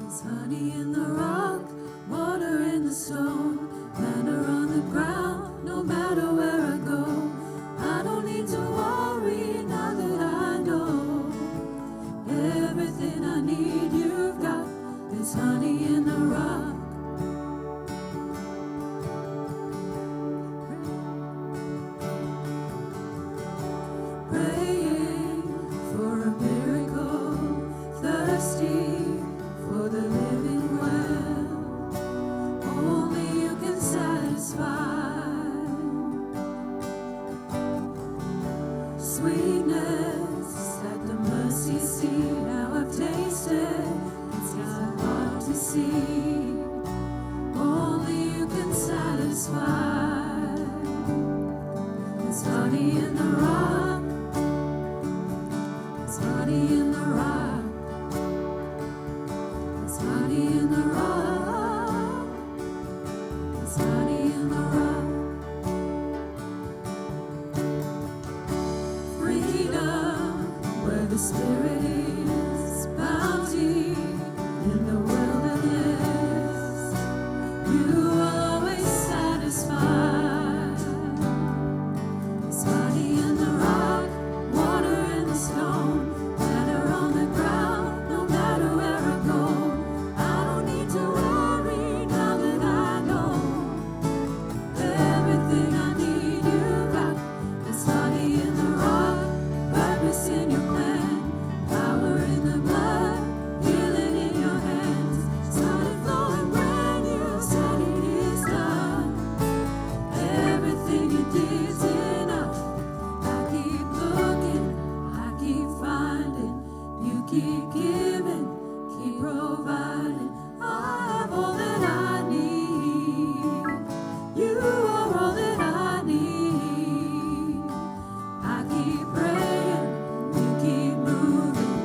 There's honey in the rock, water in the stone, manna on the ground, no matter where I go. I don't need to worry now that I know everything I need you've got. There's honey in the rock. Praying for a miracle, thirsty for the living well. Only you can satisfy. Sweetness at the mercy seat. Now I've tasted, it's not hard to see. Only you can satisfy. There's honey in the rock. There's honey in the rock. There's honey in the rock. There's honey in the rock. Freedom where the Spirit is. Bounty in the wilderness. You will always satisfy. There's honey in the rock, water in the stone, manna on the ground, no matter where I go. I don't need to worry now that I know everything I need you got. There's honey in the rock, purpose in your plan, power in the blood, healing in your hands. Started flowing when you said it is done. Everything you did's enough. I keep looking, I keep finding, you keep giving, keep providing. I have all that I need. You are all that I need. I keep praying, you keep moving.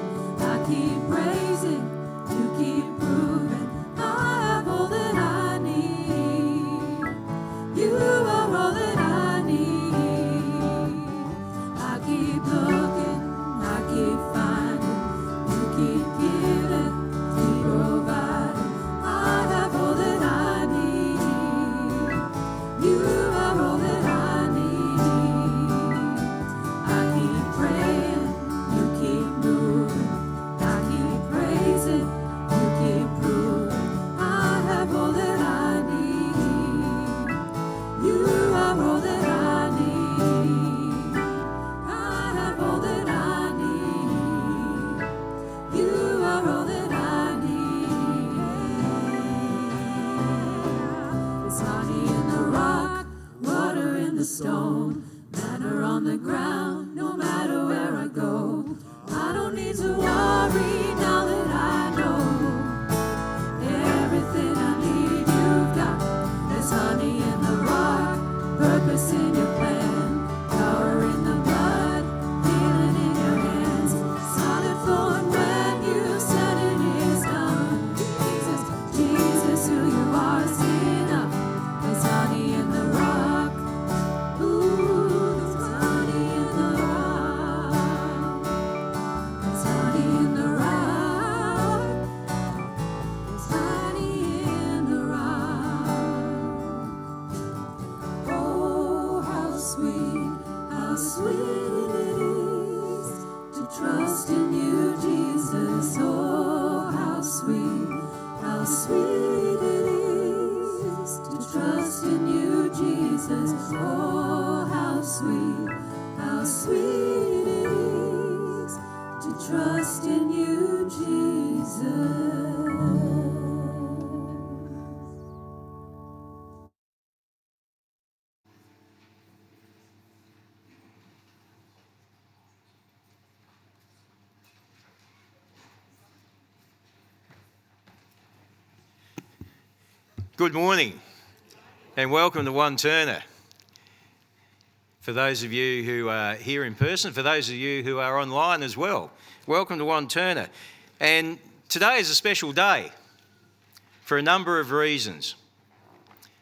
I keep praising, you keep proving. I have all that I need. You are all that I need. I keep looking, I keep finding, you keep giving, keep providing. I have all that I need. You are all that I need. I keep praying, you keep moving. I keep praising, you keep proving. I have all that I need. You are all that I need. I have all that I need. You are all that I need. There's honey in the rock, water in the stone, manna on the ground, no matter where I go. I don't need to worry now that I know everything I need you've got. There's honey in the rock, purpose in your plan, power in the blood, healing in your hands. Started flowing when you said it is done. Jesus, Jesus, who you are is enough. There's honey in the rock. Ooh, there's honey in the rock. There's honey in the rock. There's honey in the rock. Oh, how sweet it is to trust in you, Jesus. Oh, how sweet it is to trust in you, Jesus. Oh, how sweet it is to trust in you, Jesus. Good morning and welcome to Wantirna. For those of you who are here in person, for those of you who are online as well, welcome to Wantirna. And today is a special day for a number of reasons.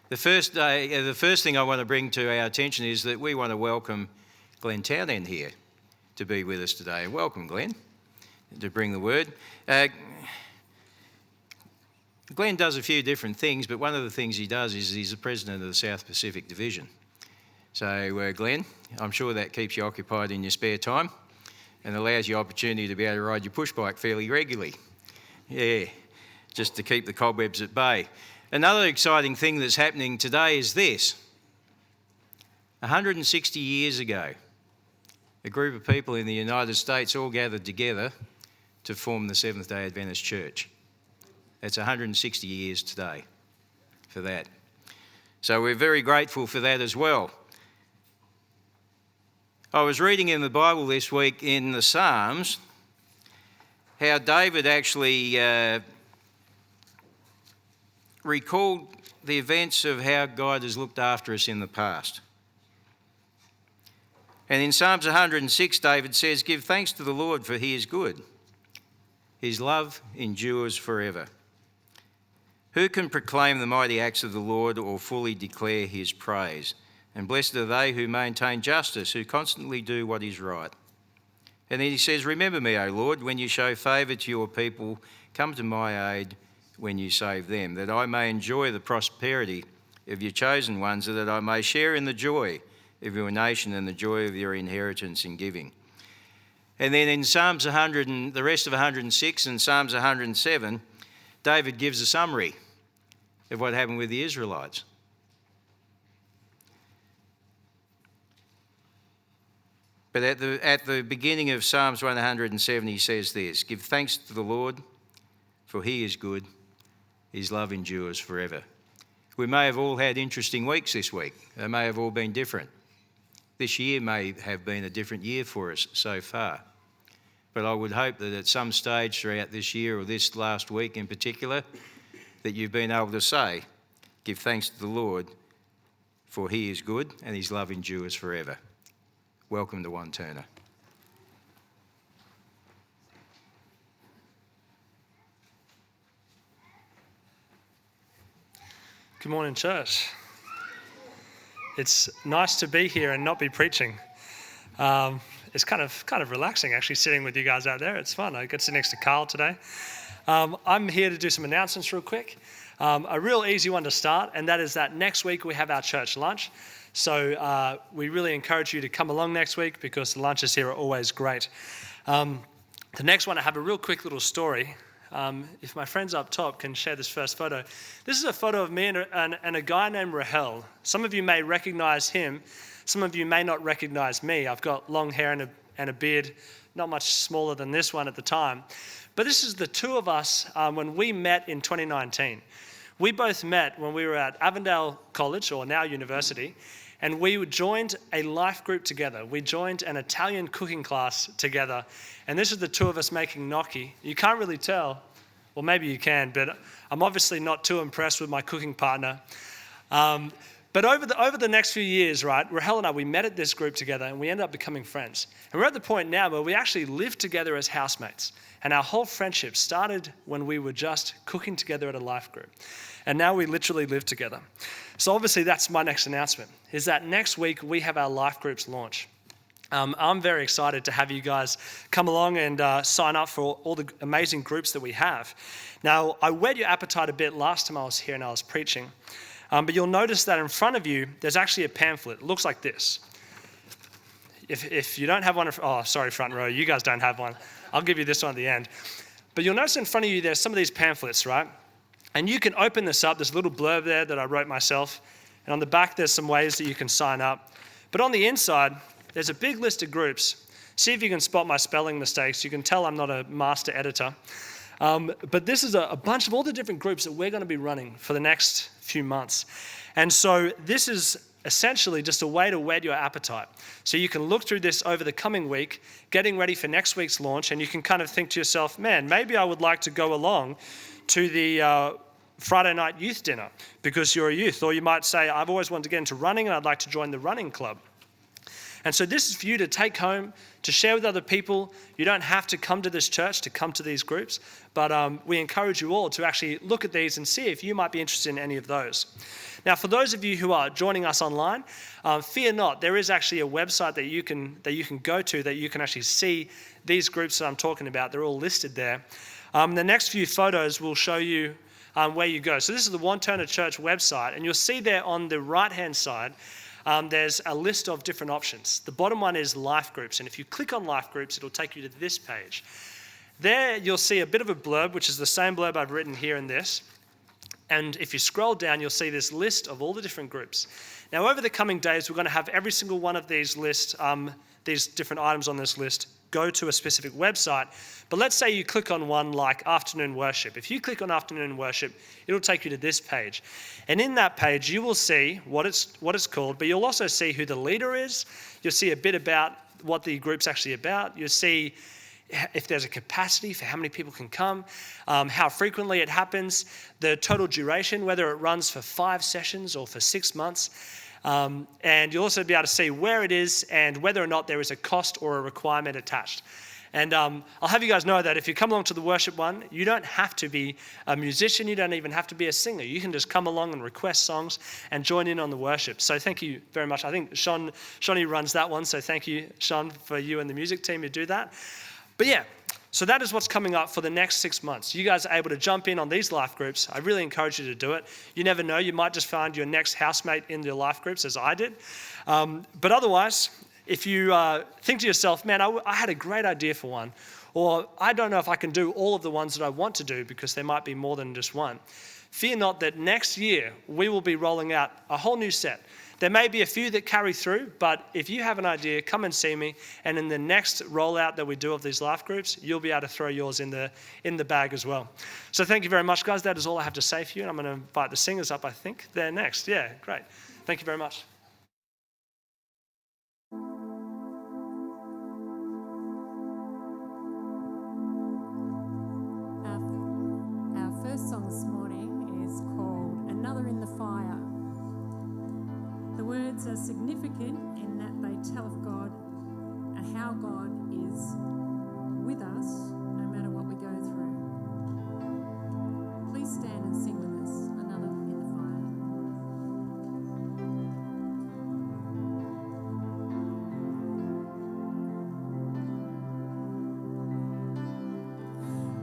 The first thing I want to bring to our attention is that we want to welcome Glenn Townend here to be with us today. Welcome, Glenn, to bring the word. Glenn does a few different things, but one of the things he does is he's the president of the South Pacific Division. So, Glenn, I'm sure that keeps you occupied in your spare time and allows you opportunity to be able to ride your push bike fairly regularly. Yeah, just to keep the cobwebs at bay. Another exciting thing that's happening today is this. 160 years ago, a group of people in the United States all gathered together to form the Seventh-day Adventist Church. That's 160 years today for that. So we're very grateful for that as well. I was reading in the Bible this week in the Psalms how David actually recalled the events of how God has looked after us in the past. And in Psalms 106, David says, "Give thanks to the Lord, for he is good. His love endures forever. Who can proclaim the mighty acts of the Lord or fully declare his praise? And blessed are they who maintain justice, who constantly do what is right." And then he says, "Remember me, O Lord, when you show favour to your people. Come to my aid when you save them, that I may enjoy the prosperity of your chosen ones, so that I may share in the joy of your nation and the joy of your inheritance in giving." And then in Psalms 100 and the rest of 106 and Psalms 107, David gives a summary of what happened with the Israelites. But at the beginning of Psalms 107, he says this: "Give thanks to the Lord, for he is good. His love endures forever." We may have all had interesting weeks this week. They may have all been different. This year may have been a different year for us so far. But I would hope that at some stage throughout this year, or this last week in particular, that you've been able to say, "Give thanks to the Lord, for he is good and his love endures forever." Welcome to Wantirna. Good morning, church. It's nice to be here and not be preaching. It's kind of relaxing actually sitting with you guys out there. It's fun. I get to sit next to Carl today. I'm here to do some announcements real quick. A real easy one to start, and that is that next week we have our church lunch. So we really encourage you to come along next week because the lunches here are always great. The next one, I have a real quick little story. If my friends up top can share this first photo. This is a photo of me and a guy named Rahel. Some of you may recognize him. Some of you may not recognize me. I've got long hair and a beard, not much smaller than this one at the time. But this is the two of us when we met in 2019. We both met when we were at Avondale College, or now university, and we joined a life group together. We joined an Italian cooking class together, and this is the two of us making gnocchi. You can't really tell, well maybe you can, but I'm obviously not too impressed with my cooking partner. But over the next few years, right, Rahel and I, we met at this group together and we ended up becoming friends. And we're at the point now where we actually live together as housemates. And our whole friendship started when we were just cooking together at a life group. And now we literally live together. So obviously that's my next announcement, is that next week we have our life groups launch. I'm very excited to have you guys come along and sign up for all the amazing groups that we have. Now, I whet your appetite a bit last time I was here and I was preaching. But you'll notice that in front of you, there's actually a pamphlet. It looks like this. If you don't have one, oh, sorry, front row, you guys don't have one. I'll give you this one at the end. But you'll notice in front of you, there's some of these pamphlets, right? And you can open this up. There's a little blurb there that I wrote myself. And on the back, there's some ways that you can sign up. But on the inside, there's a big list of groups. See if you can spot my spelling mistakes. You can tell I'm not a master editor. But this is a bunch of all the different groups that we're going to be running for the next few months. And so this is essentially just a way to whet your appetite. So you can look through this over the coming week, getting ready for next week's launch, and you can kind of think to yourself, man, maybe I would like to go along to the Friday night youth dinner because you're a youth. Or you might say, I've always wanted to get into running and I'd like to join the running club. And so this is for you to take home, to share with other people. You don't have to come to this church to come to these groups, but we encourage you all to actually look at these and see if you might be interested in any of those. Now, for those of you who are joining us online, fear not. There is actually a website that you can go to that you can actually see these groups that I'm talking about. They're all listed there. The next few photos will show you where you go. So this is the Wantirna Church website, and you'll see there on the right-hand side, there's a list of different options. The bottom one is life groups, and if you click on life groups, it'll take you to this page. There you'll see a bit of a blurb, which is the same blurb I've written here in this. And if you scroll down, you'll see this list of all the different groups. Now, over the coming days, we're going to have every single one of these lists, these different items on this list, go to a specific website. But let's say you click on one like afternoon worship. If you click on afternoon worship, it'll take you to this page. And in that page, you will see what it's called, but you'll also see who the leader is. You'll see a bit about what the group's actually about. You'll see if there's a capacity for how many people can come, how frequently it happens, the total duration, whether it runs for 5 sessions or for 6 months. And you'll also be able to see where it is and whether or not there is a cost or a requirement attached. And I'll have you guys know that if you come along to the worship one, you don't have to be a musician, you don't even have to be a singer. You can just come along and request songs and join in on the worship. So thank you very much. I think Shawnee runs that one, so thank you, Sean, for you and the music team who do that. But yeah, so that is what's coming up for the next 6 months. You guys are able to jump in on these life groups. I really encourage you to do it. You never know, you might just find your next housemate in the life groups, as I did. But otherwise, if you think to yourself, man, I had a great idea for one, or I don't know if I can do all of the ones that I want to do because there might be more than just one. Fear not that next year we will be rolling out a whole new set. There may be a few that carry through, but if you have an idea, come and see me. And in the next rollout that we do of these life groups, you'll be able to throw yours in the bag as well. So thank you very much, guys. That is all I have to say for you. And I'm going to invite the singers up, I think. They're next. Yeah, great. Thank you very much. Our first song this morning is called Another in the Fire. The words are significant in that they tell of God and how God is with us no matter what we go through. Please stand and sing with us, Another in the Fire.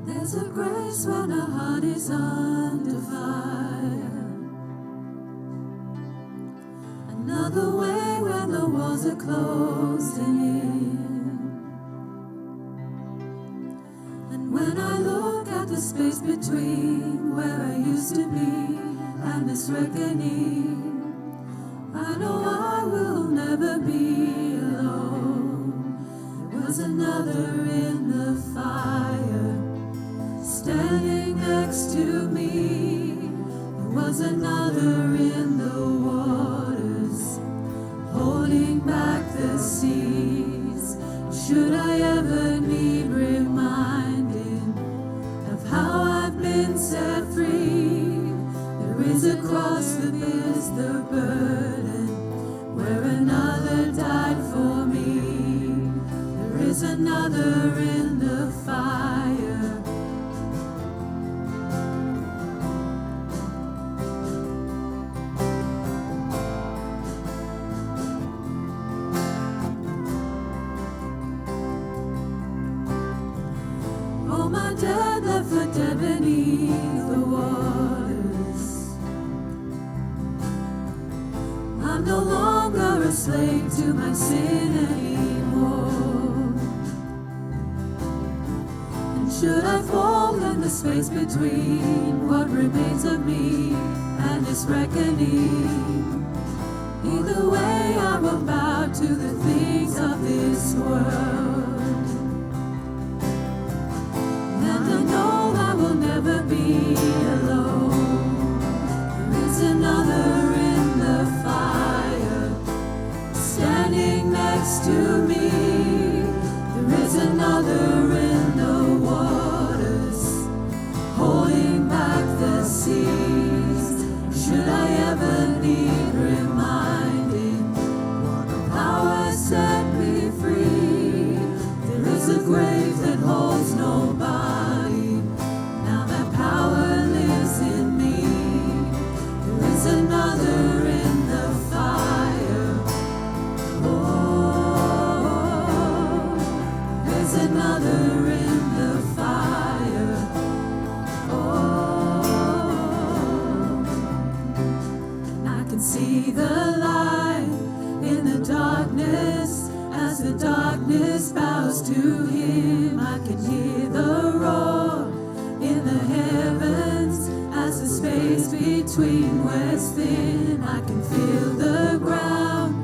There's a grace when our heart is under fire. Another way when the walls are closing in. And when I look at the space between where I used to be and this reckoning, I know I will never be alone. There was another in the fire, standing next to me. There was another in the waters, holding back the seas. Should I ever need reminding of how I've been set free, there is a cross that bears the burden, where another died for me. There is another in the fire. Dead left for dead beneath the waters. I'm no longer a slave to my sin anymore. And should I fall in the space between what remains of me and this reckoning, either way I will bow to the things of this world. Never be alone. There is another in the fire, standing next to me. There is another in the waters, holding back the seas. Should I ever need reminding, power set me free. There is a grave that holds nobody. Another in the fire. Oh, there's another in the fire. Oh, the light in the darkness. As the darkness bows to him, I can hear the roar in the heavens. As the space between was thin, I can feel the ground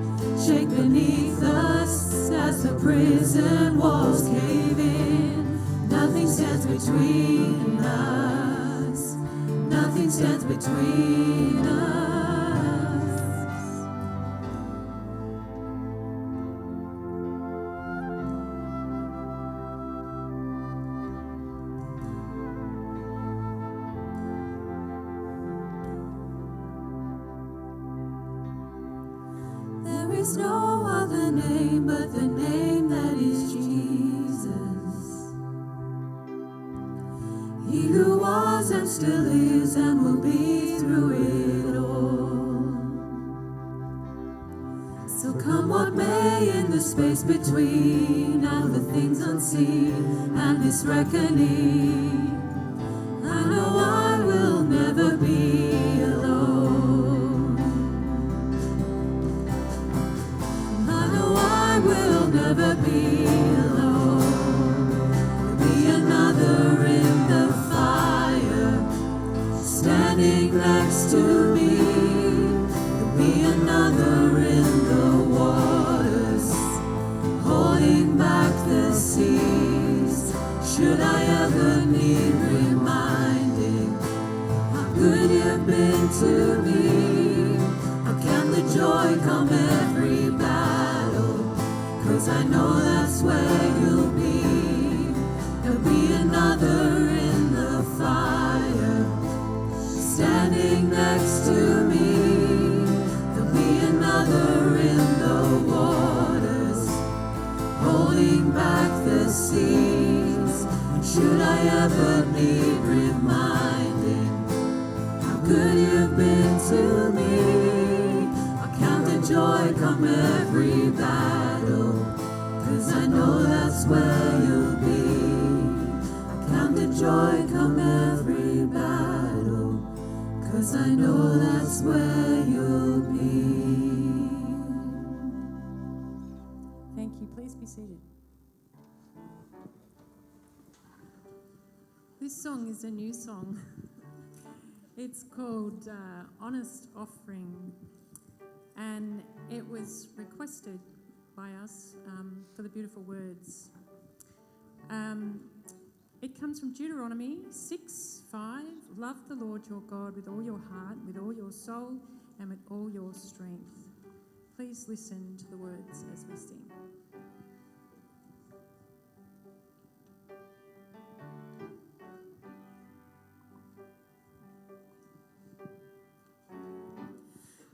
shake beneath us. As the prison walls cave in, nothing stands between us. Nothing stands between us. There is no other name but the name that is Jesus. He who was and still is and will be through it all. So come what may in the space between now the things unseen and this reckoning, I know I will never be alone. I know I will never be alone. There'll be another in the fire standing next to me. There'll be another in the waters holding back the seas. Should I ever need reminding how good you've been to me? How can the joy come every battle? 'Cause I know that's where you'll be. There'll be another in the fire standing next to me. There'll be another in the waters holding back the seas. And should I ever need reminding how good you've been to me, I'll count the joy come every battle, 'cause I know that's where you'll be. I'll count the joy come every battle, 'cause I know that's where you'll be. Thank you. Please be seated. This song is a new song. It's called Honest Offering, and it was requested by us for the beautiful words. It comes from Deuteronomy 6:5. Love the Lord your God with all your heart, with all your soul, and with all your strength. Please listen to the words as we sing.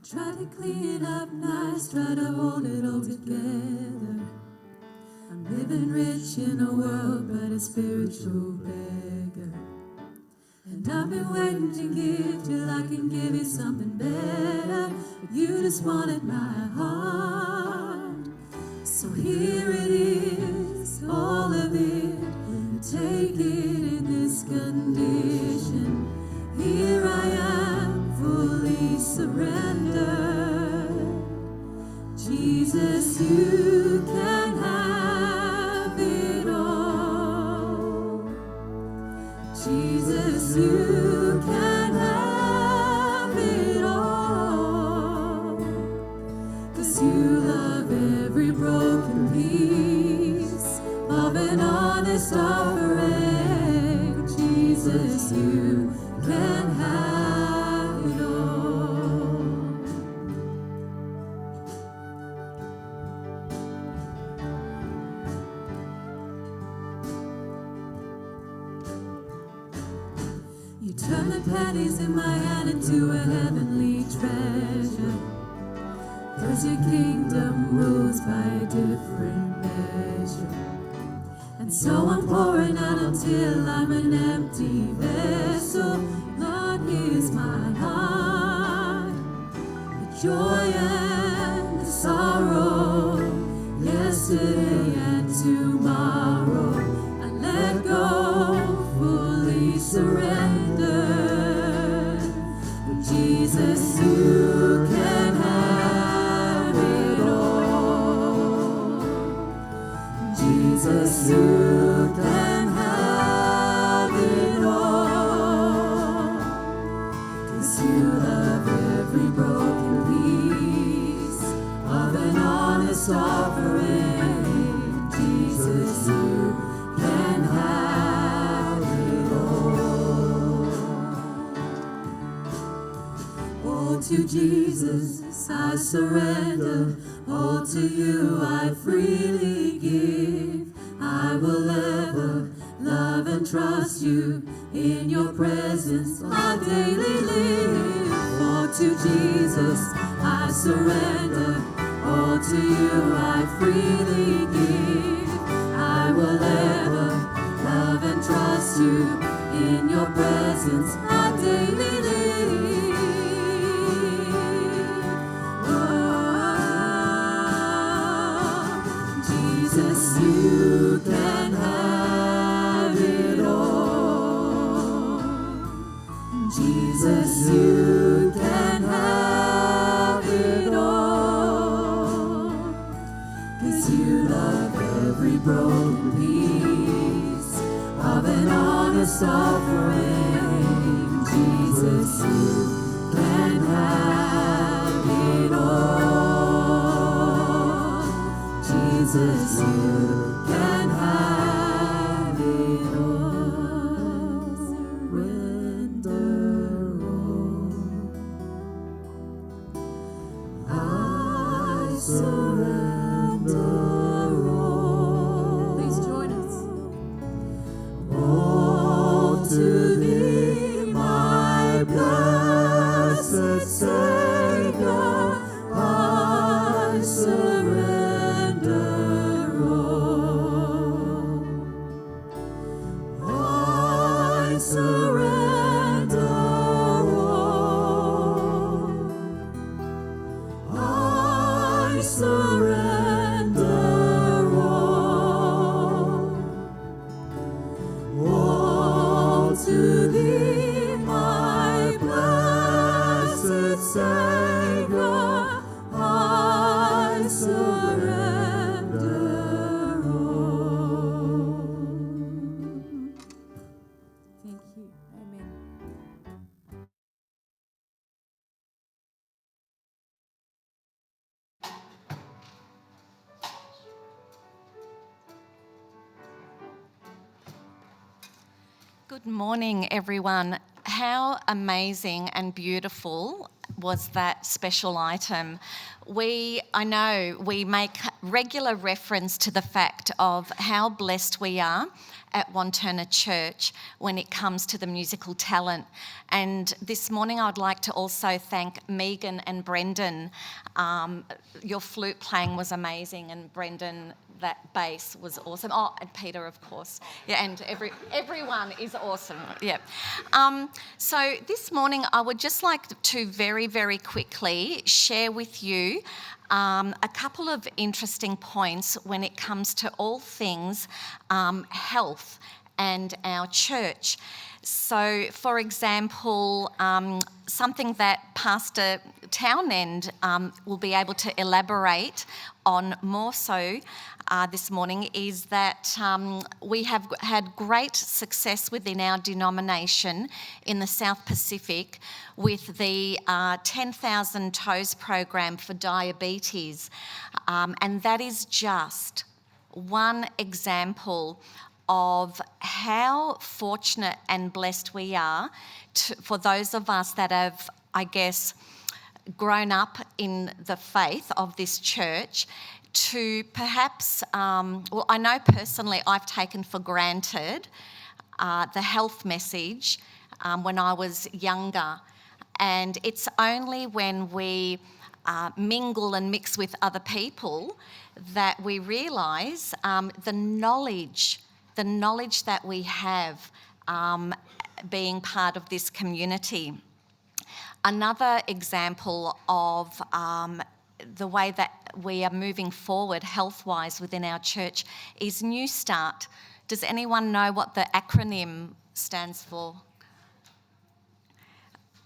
Try to clean up nice, try to hold it all together. I'm living rich in a world but a spiritual beggar. And I've been waiting to give till I can give you something better. But you just wanted my heart. So here it is, all of it. Take it in this condition. Here I am, fully surrendered. Jesus, you can have it all. Jesus, you can have it all. 'Cause you love every broken piece of an honest offering. Jesus, you can have it all. You turn the pennies in my hand into a heavenly treasure. 'Cause your kingdom rules by a different measure. And so I'm pouring out until I'm an empty vessel. Lord, here's my heart. The joy and the sorrow, yesterday and tomorrow. I let go, fully surrendered. Jesus, you can have you love every broken piece of an honest offering. Jesus, you can have it all. All to Jesus I surrender, all to you I freely give. I will ever love and trust you, in your presence I daily live. All to Jesus I surrender, all to you I freely give. I will ever love and trust you, in your presence I daily live. Oh, Jesus, you can have it all. Jesus, you can have it all. 'Cause you love every broken piece of an honest offering. Jesus, you can have it all. Jesus, you can have it all. Surrender all. I surrender all. Please join us. All to thee, my blessed Savior, I surrender all. I surrender all. I surrender all. All to thee, my blessed Savior, I surrender all. Thank you. Amen. Good morning, everyone. How amazing and beautiful was that special item? I know we make regular reference to the fact of how blessed we are at Wantirna Church when it comes to the musical talent. And this morning I'd like to also thank Megan and Brendan. Your flute playing was amazing, and Brendan, that bass was awesome. Oh, and Peter, of course. Yeah, and everyone is awesome. Yeah. So this morning I would just like to very, very quickly share with you a couple of interesting points when it comes to all things health and our church. So, for example, something that Pastor Townend will be able to elaborate on more so this morning is that we have had great success within our denomination in the South Pacific with the 10,000 Toes program for diabetes. And that is just one example of how fortunate and blessed we are for those of us that have, I guess, grown up in the faith of this church to perhaps, well, I know personally I've taken for granted the health message when I was younger. And it's only when we mingle and mix with other people that we realise the knowledge that we have being part of this community. Another example of the way that we are moving forward health-wise within our church is New Start. Does anyone know what the acronym stands for?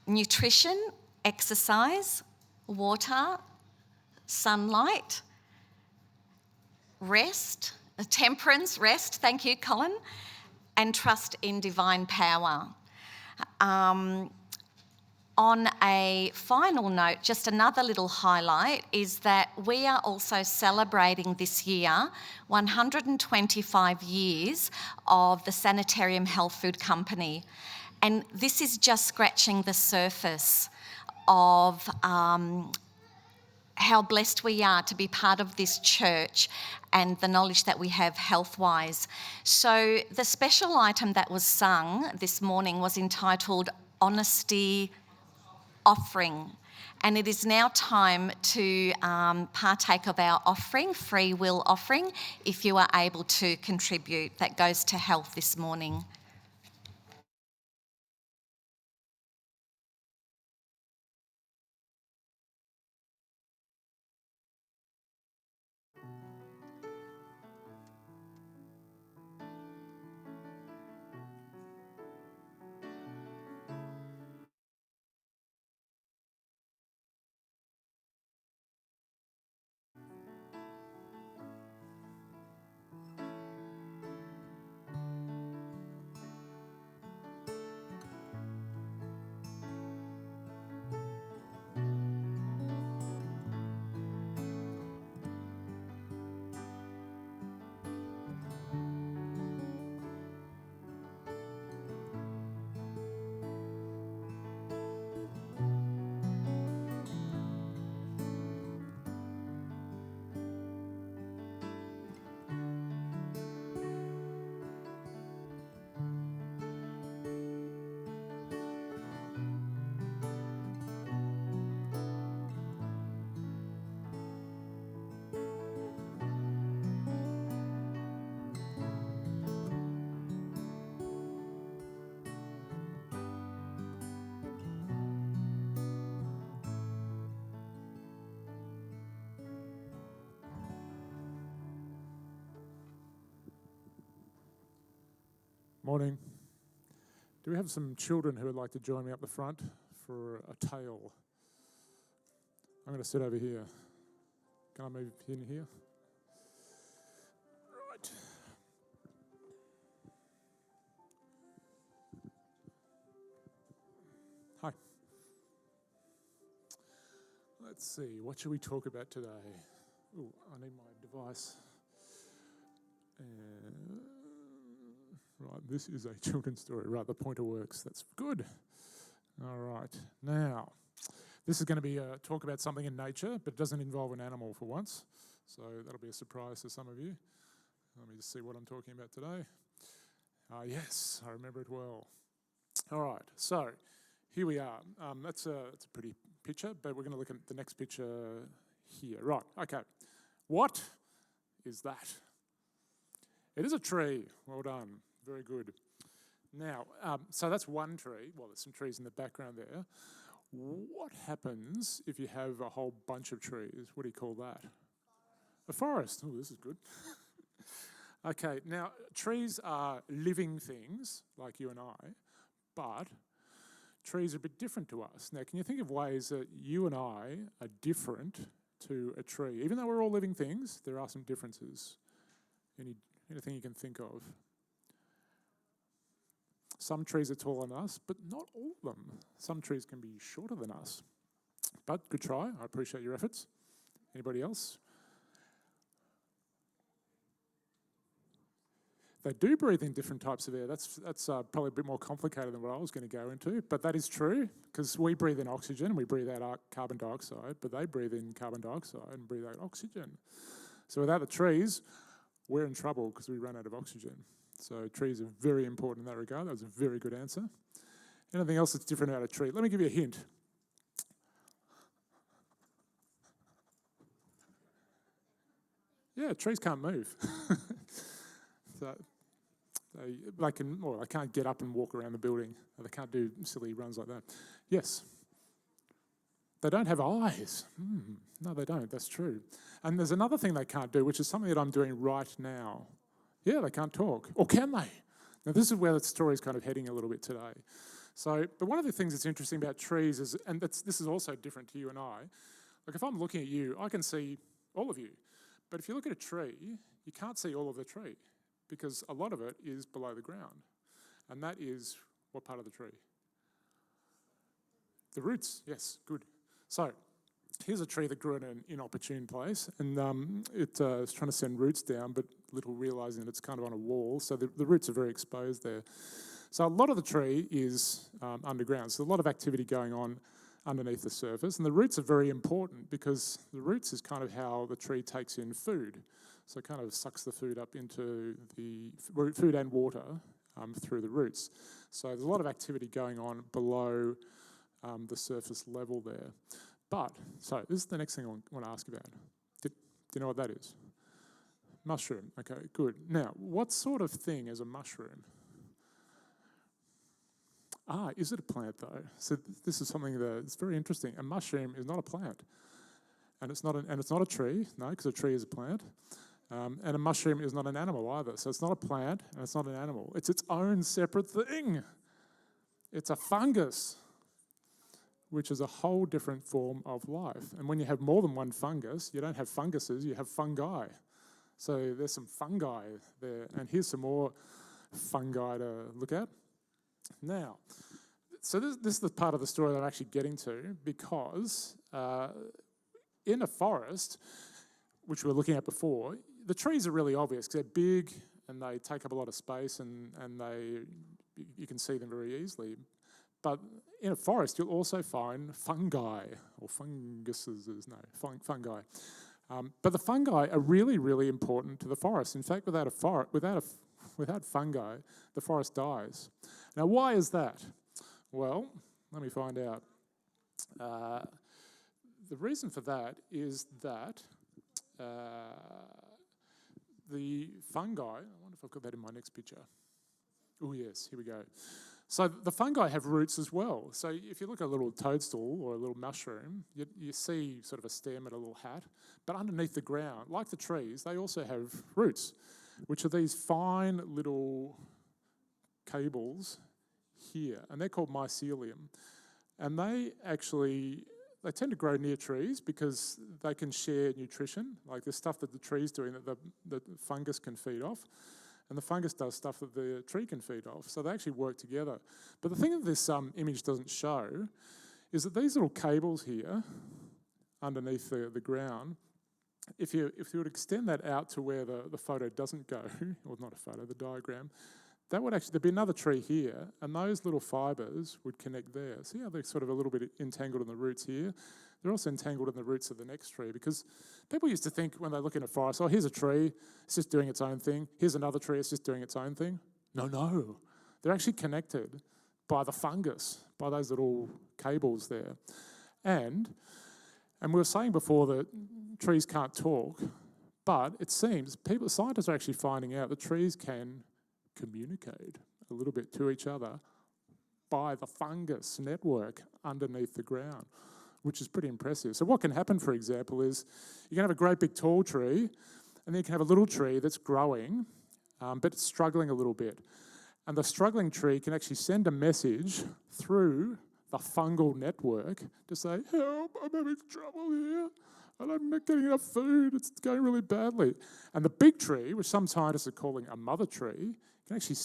Nutrition, exercise, water, sunlight, rest, temperance, rest, thank you, Colin, and trust in divine power. On a final note, just another little highlight is that we are also celebrating this year 125 years of the Sanitarium Health Food Company. And this is just scratching the surface of how blessed we are to be part of this church and the knowledge that we have health-wise. So the special item that was sung this morning was entitled Honesty Offering. And it is now time to partake of our offering, free will offering, if you are able to contribute. That goes to health this morning. Morning. Do we have some children who would like to join me up the front for a tale? I'm going to sit over here. Can I move in here? Right. Hi. Let's see, what should we talk about today? Oh, I need my device. Right, this is a children's story. Right, the pointer works. That's good. All right. Now, this is going to be a talk about something in nature, but it doesn't involve an animal for once. So that'll be a surprise to some of you. Let me just see what I'm talking about today. Yes, I remember it well. All right, so here we are. That's a pretty picture, but we're going to look at the next picture here. Right, okay. What is that? It is a tree. Well done. Very good. Now, so that's one tree. Well, there's some trees in the background there. What happens if you have a whole bunch of trees? What do you call that? A forest. Oh, this is good. Okay, now, trees are living things like you and I, but trees are a bit different to us. Now, can you think of ways that you and I are different to a tree? Even though we're all living things, there are some differences. Anything you can think of? Some trees are taller than us, but not all of them. Some trees can be shorter than us. But good try. I appreciate your efforts. Anybody else? They do breathe in different types of air. That's probably a bit more complicated than what I was going to go into, but that is true because we breathe in oxygen, we breathe out carbon dioxide, but they breathe in carbon dioxide and breathe out oxygen. So without the trees, we're in trouble because we run out of oxygen. So trees are very important in that regard. That was a very good answer. Anything else that's different about a tree? Let me give you a hint. Yeah, trees can't move. So they can't get up and walk around the building. They can't do silly runs like that. Yes. They don't have eyes. No, they don't. That's true. And there's another thing they can't do, which is something that I'm doing right now. Yeah, they can't talk. Or can they? Now, this is where the story is kind of heading a little bit today. So, but one of the things that's interesting about trees is, and this is also different to you and I, like if I'm looking at you, I can see all of you. But if you look at a tree, you can't see all of the tree because a lot of it is below the ground. And that is what part of the tree? The roots, yes, good. So here's a tree that grew in an inopportune place, and it was trying to send roots down, but little realising that it's kind of on a wall, so the roots are very exposed there. So a lot of the tree is underground, so a lot of activity going on underneath the surface, and the roots are very important because the roots is kind of how the tree takes in food. So it kind of sucks the food up into the food and water through the roots. So there's a lot of activity going on below the surface level there. But, so this is the next thing I want to ask about. Do you know what that is? Mushroom. Okay, good. Now, what sort of thing is a mushroom? Is it a plant though? So this is something that's very interesting. A mushroom is not a plant, and it's not a tree. No, because a tree is a plant, and a mushroom is not an animal either. So it's not a plant and it's not an animal. It's its own separate thing. It's a fungus, which is a whole different form of life. And when you have more than one fungus, you don't have funguses, you have fungi. So there's some fungi there, and here's some more fungi to look at. Now, so this is the part of the story that I'm actually getting to, because in a forest, which we were looking at before, the trees are really obvious because they're big and they take up a lot of space, and you can see them very easily. But in a forest, you'll also find fungi, or funguses, fungi. But the fungi are really, really important to the forest. In fact, without fungi, the forest dies. Now, why is that? Well, let me find out. The reason for that is that the fungi, I wonder if I've got that in my next picture. Oh yes, here we go. So the fungi have roots as well. So if you look at a little toadstool or a little mushroom, you see sort of a stem and a little hat. But underneath the ground, like the trees, they also have roots, which are these fine little cables here. And they're called mycelium. And they tend to grow near trees because they can share nutrition, like the stuff that the tree's doing that the fungus can feed off. And the fungus does stuff that the tree can feed off. So they actually work together. But the thing that this image doesn't show is that these little cables here underneath the ground, if you would extend that out to where the photo doesn't go, or not a photo, the diagram, there'd be another tree here, and those little fibres would connect there. See how they're sort of a little bit entangled in the roots here? They're also entangled in the roots of the next tree, because people used to think when they look in a forest, oh, here's a tree, it's just doing its own thing. Here's another tree, it's just doing its own thing. No. They're actually connected by the fungus, by those little cables there. And we were saying before that trees can't talk, but it seems scientists are actually finding out that trees can communicate a little bit to each other by the fungus network underneath the ground, which is pretty impressive. So what can happen, for example, is you can have a great big tall tree, and then you can have a little tree that's growing, but it's struggling a little bit. And the struggling tree can actually send a message through the fungal network to say, help, I'm having trouble here, and I'm not getting enough food, it's going really badly. And the big tree, which some scientists are calling a mother tree, can actually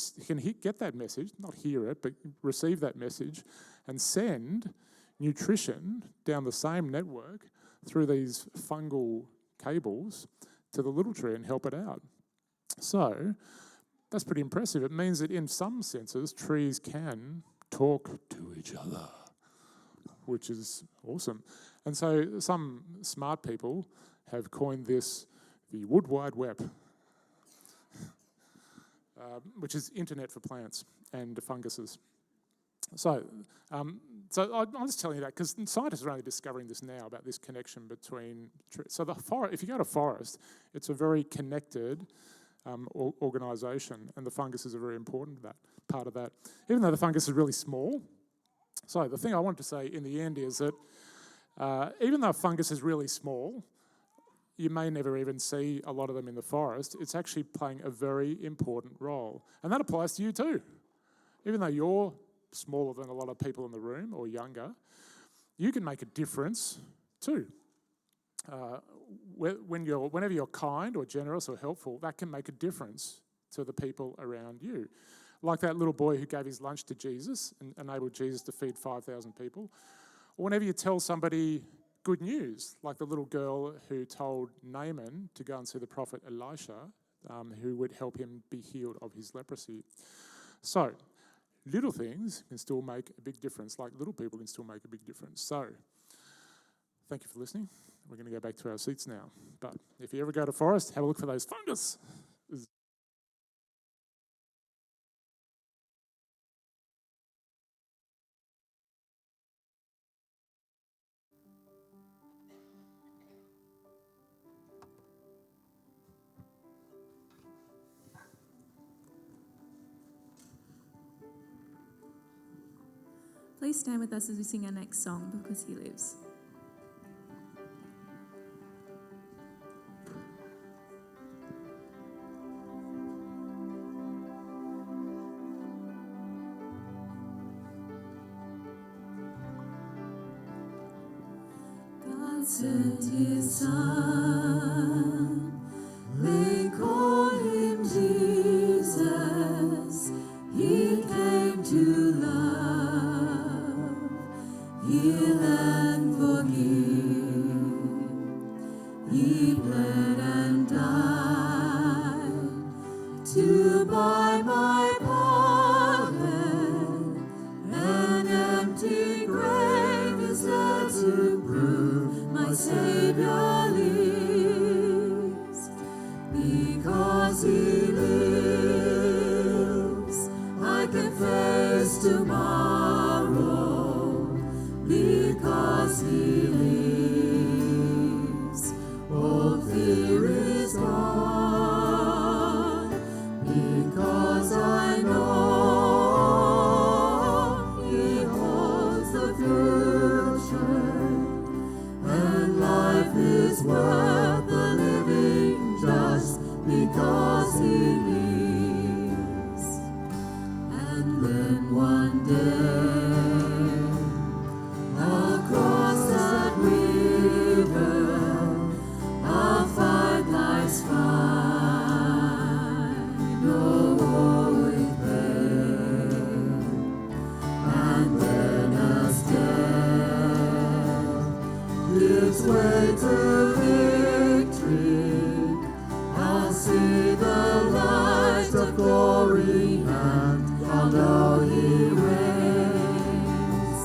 get that message, not hear it, but receive that message and send nutrition down the same network through these fungal cables to the little tree and help it out. So that's pretty impressive. It means that in some senses, trees can talk to each other, which is awesome. And so some smart people have coined this the Wood Wide Web, which is internet for plants and funguses. So I'm just telling you that because scientists are only discovering this now about this connection between trees. So if you go to a forest, it's a very connected organisation, and the funguses are very important part of that, even though the fungus is really small. So the thing I wanted to say in the end is that even though a fungus is really small, you may never even see a lot of them in the forest. It's actually playing a very important role. And that applies to you too. Even though you're smaller than a lot of people in the room or younger, you can make a difference too. Whenever you're kind or generous or helpful, that can make a difference to the people around you. Like that little boy who gave his lunch to Jesus and enabled Jesus to feed 5,000 people. Or whenever you tell somebody good news, like the little girl who told Naaman to go and see the prophet Elisha, who would help him be healed of his leprosy. So, little things can still make a big difference, like little people can still make a big difference. So, thank you for listening. We're going to go back to our seats now. But if you ever go to Forest, have a look for those fungus. Please stand with us as we sing our next song, Because He Lives. God sent His Son, they call Him Jesus. He came to love, heal and forgive. He bled and died to buy my pardon. An empty grave is there to prove my Savior lives. Because He lives, I can face tomorrow. Because He lives, all fear is gone. Because I know He holds the future, and life is worth the living just because He lives. And then one day, across that river, I'll find life's fine, o'er with pain. And then as death gives way to victory, I'll see the light of glory, and I'll know He reigns.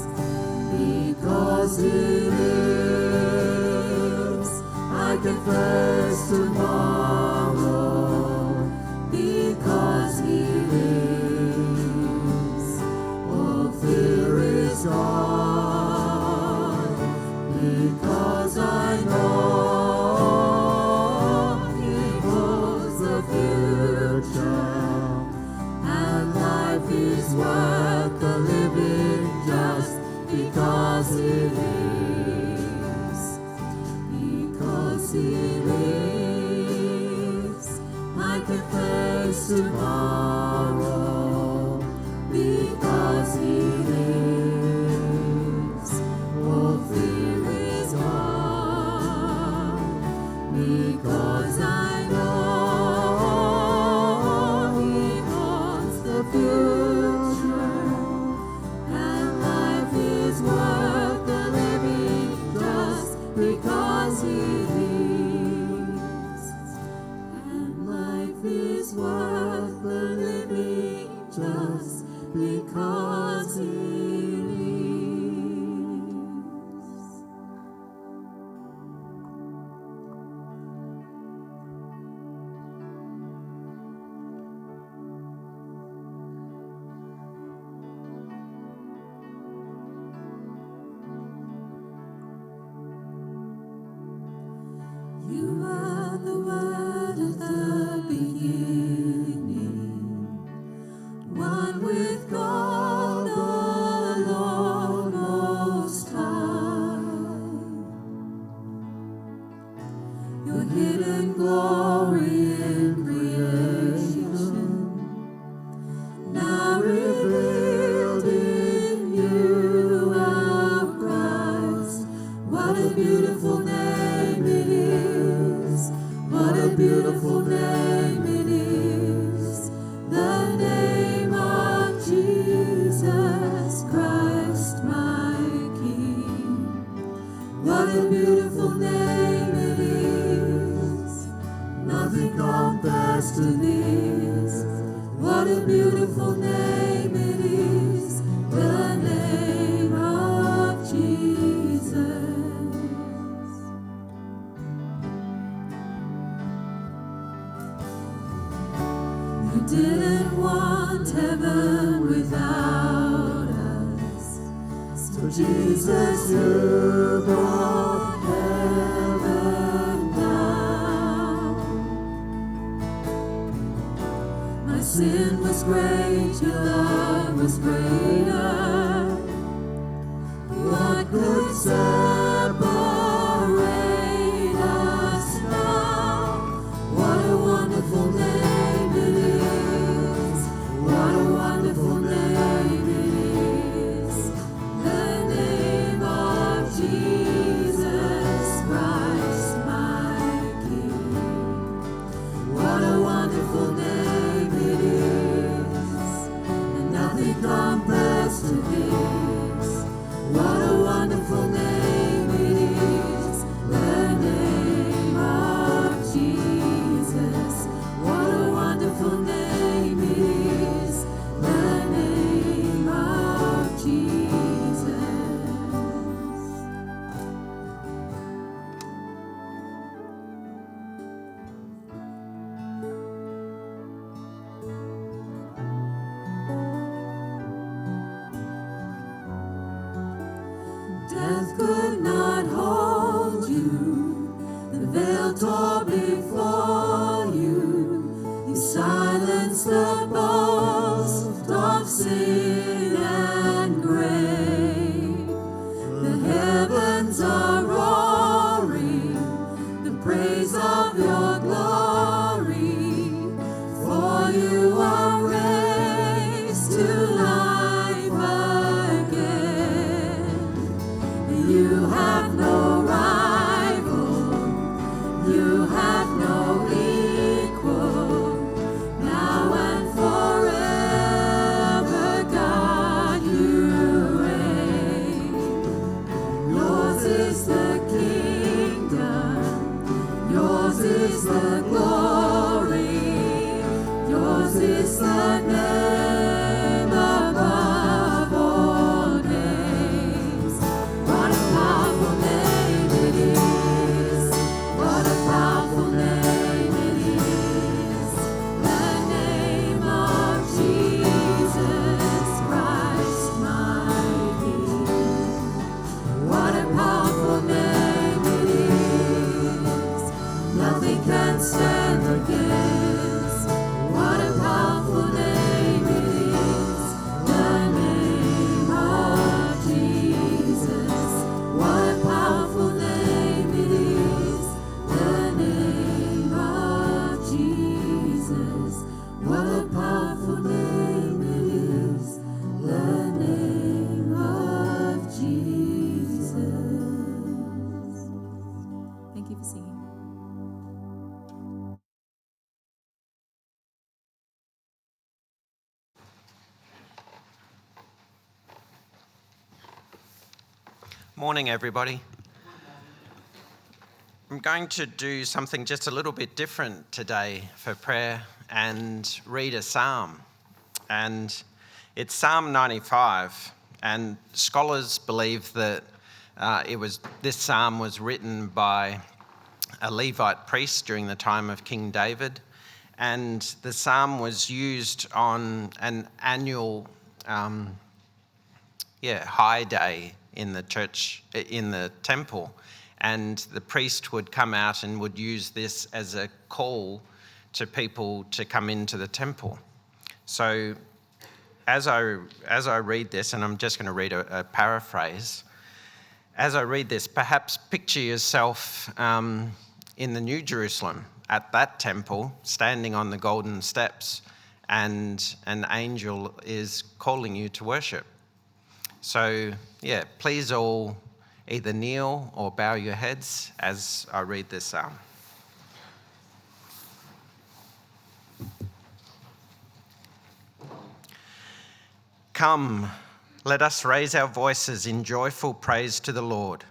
Because He lives, I can face tomorrow. Because He lives, all fear is gone. Because I know He holds the future, and life is worth the living just because He lives. Because He lives, I can face tomorrow. Because He lives, all fear is gone. Because I know He holds the future, and life is worth the living just because He lives. And life is worth the living just because He lives. You are the Word at the beginning, one with God, the Lord Most High. Your hidden glory in creation, now revealed in you, our Christ. What a beautiful name it is. What a beautiful name it is. The name of Jesus Christ, my King. What a beautiful name it is. Nothing compares to this. What a beautiful name it is. The name of Jesus. You didn't want heaven without us. So Jesus, you brought heaven down. My sin was great, your love was greater. What could separate us now? What a wonderful name it is. What a wonderful name it is. The name of Jesus Christ, my King. What a wonderful name it is. And nothing compares to this. What a wonderful name it is. The name of Jesus. What a wonderful name it is. The name of Jesus. Death could not hold you. The veil tore before you. You silenced the boast of sin and grave. The heavens are roaring the praise of your glory. For you are raised to life again. You have no rival, you have no equal, now and forever, God, you reign. Yours is the kingdom, yours is the glory, yours is the name above all names. What a powerful name it is. What a powerful name it is. The name of Jesus Christ, my King. What a powerful name it is. Nothing can stand against. What a powerful name it is. The name of Jesus. What a powerful name it is. The name of Jesus. What a powerful name it is. The name of Jesus. Thank you for singing. Morning, everybody. I'm going to do something just a little bit different today for prayer and read a psalm. And it's Psalm 95. And scholars believe that this psalm was written by a Levite priest during the time of King David. And the psalm was used on an annual high day in the church, in the temple, and the priest would come out and would use this as a call to people to come into the temple. So as I read this, and I'm just going to read a paraphrase, as I read this, perhaps picture yourself in the New Jerusalem at that temple, standing on the golden steps, and an angel is calling you to worship. So, please all either kneel or bow your heads as I read this psalm. Come, let us raise our voices in joyful praise to the Lord.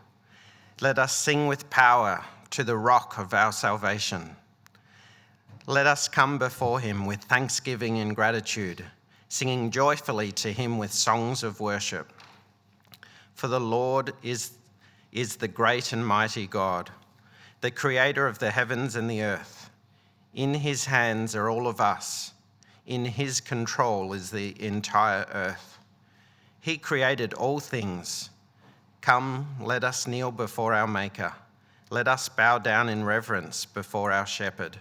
Let us sing with power to the rock of our salvation. Let us come before him with thanksgiving and gratitude, singing joyfully to him with songs of worship. For the Lord is the great and mighty God, the creator of the heavens and the earth. In his hands are all of us. In his control is the entire earth. He created all things. Come, let us kneel before our Maker. Let us bow down in reverence before our Shepherd.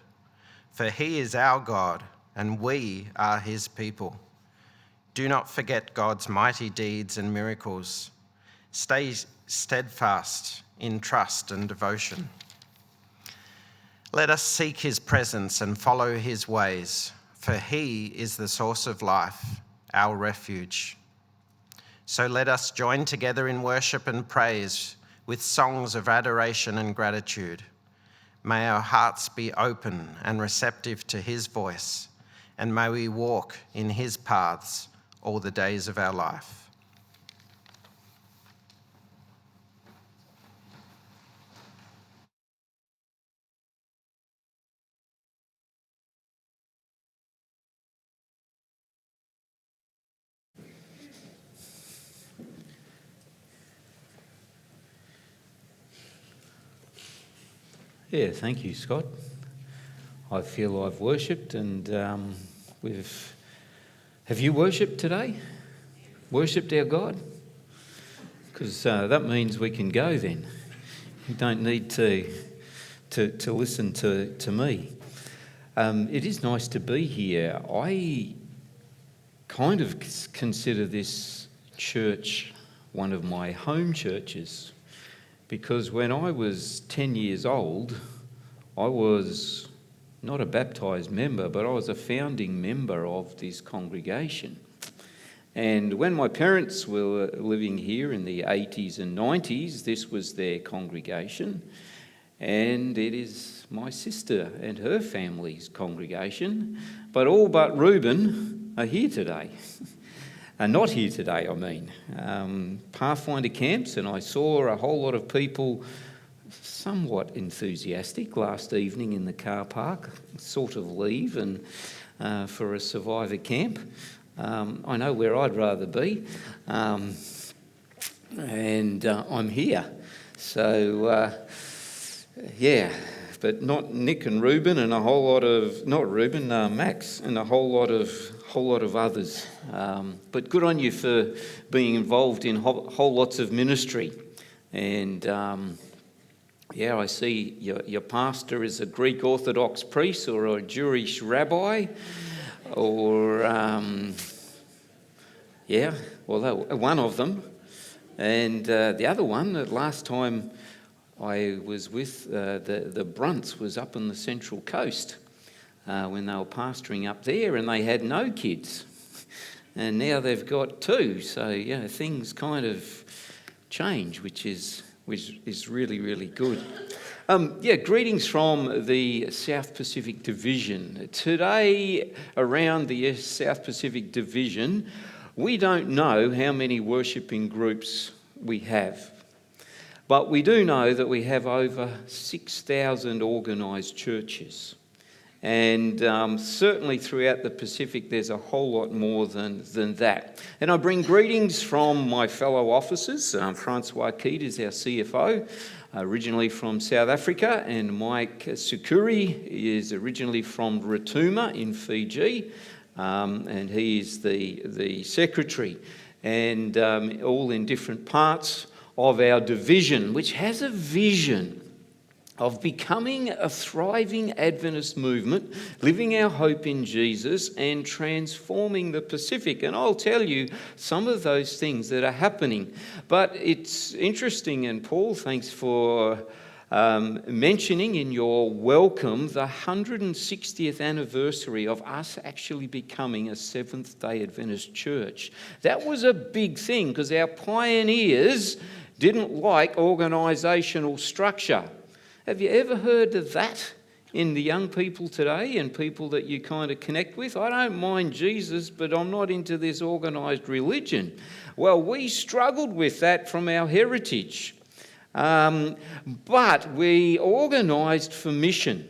For he is our God, and we are his people. Do not forget God's mighty deeds and miracles. Stay steadfast in trust and devotion. Let us seek his presence and follow his ways, for he is the source of life, our refuge. So let us join together in worship and praise with songs of adoration and gratitude. May our hearts be open and receptive to his voice, and may we walk in his paths all the days of our life. Yeah, thank you, Scott. I feel I've worshipped, and have you worshipped today? Worshipped our God? Because that means we can go then. You don't need to listen to me. It is nice to be here. I kind of consider this church one of my home churches, because when I was 10 years old, I was not a baptised member, but I was a founding member of this congregation. And when my parents were living here in the 80s and 90s, this was their congregation. And it is my sister and her family's congregation. But all but Reuben are here today. Not here today, I mean. Pathfinder camps, and I saw a whole lot of people somewhat enthusiastic last evening in the car park, sort of leave and for a survivor camp. I know where I'd rather be, and I'm here. So, yeah, but not Nick and Reuben and a whole lot of, not Reuben, Max, and a whole lot of others. But good on you for being involved in whole lots of ministry. And yeah, I see your pastor is a Greek Orthodox priest or a Jewish rabbi, or yeah, well, one of them. And the other one, the last time I was with the Brunts was up on the Central Coast when they were pastoring up there, and they had no kids. And now they've got two. So, yeah, things kind of change, which is really, really good. Yeah, greetings from the South Pacific Division. Today, around the South Pacific Division, we don't know how many worshipping groups we have. But we do know that we have over 6,000 organised churches. And certainly throughout the Pacific, there's a whole lot more than that. And I bring greetings from my fellow officers. Francois Keat is our CFO, originally from South Africa, and Mike Sukuri is originally from Rotuma in Fiji, and he is the secretary, and all in different parts of our division, which has a vision of becoming a thriving Adventist movement, living our hope in Jesus and transforming the Pacific. And I'll tell you some of those things that are happening. But it's interesting, and Paul, thanks for mentioning in your welcome the 160th anniversary of us actually becoming a Seventh-day Adventist church. That was a big thing because our pioneers didn't like organisational structure. Have you ever heard of that in the young people today and people that you kind of connect with? I don't mind Jesus, but I'm not into this organised religion. Well, we struggled with that from our heritage. But we organised for mission,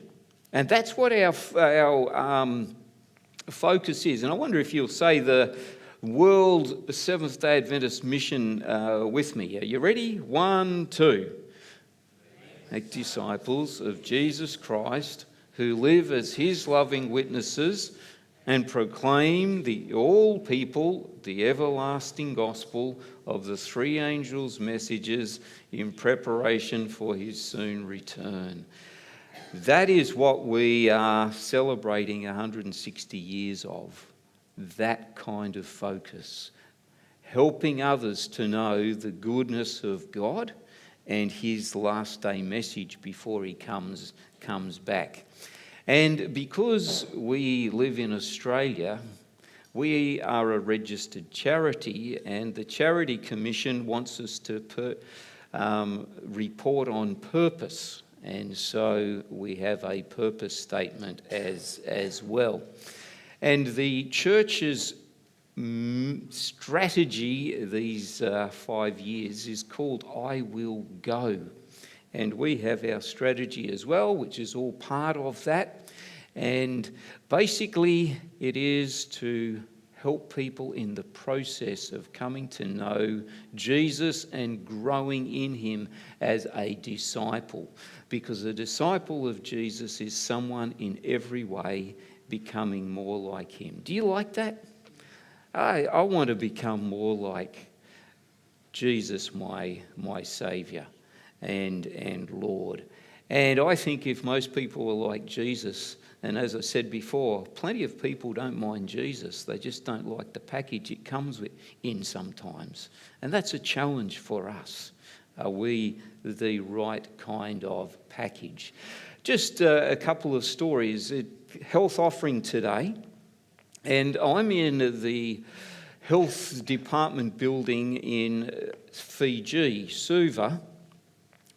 and that's what our focus is. And I wonder if you'll say the World Seventh-day Adventist mission with me. Are you ready? 1, 2. Make disciples of Jesus Christ who live as his loving witnesses and proclaim all people the everlasting gospel of the three angels' messages in preparation for his soon return. That is what we are celebrating 160 years of, that kind of focus, helping others to know the goodness of God and his last day message before he comes back. And because we live in Australia, we are a registered charity, and the Charity Commission wants us to report on purpose. And so we have a purpose statement as well. And the church's strategy these 5 years is called I Will Go. And we have our strategy as well, which is all part of that. And basically it is to help people in the process of coming to know Jesus and growing in him as a disciple. Because a disciple of Jesus is someone in every way becoming more like him. Do you like that? I want to become more like Jesus, my Saviour and Lord. And I think if most people were like Jesus, and as I said before, plenty of people don't mind Jesus. They just don't like the package it comes in sometimes. And that's a challenge for us. Are we the right kind of package? Just a couple of stories. Health offering today. And I'm in the health department building in Fiji, Suva.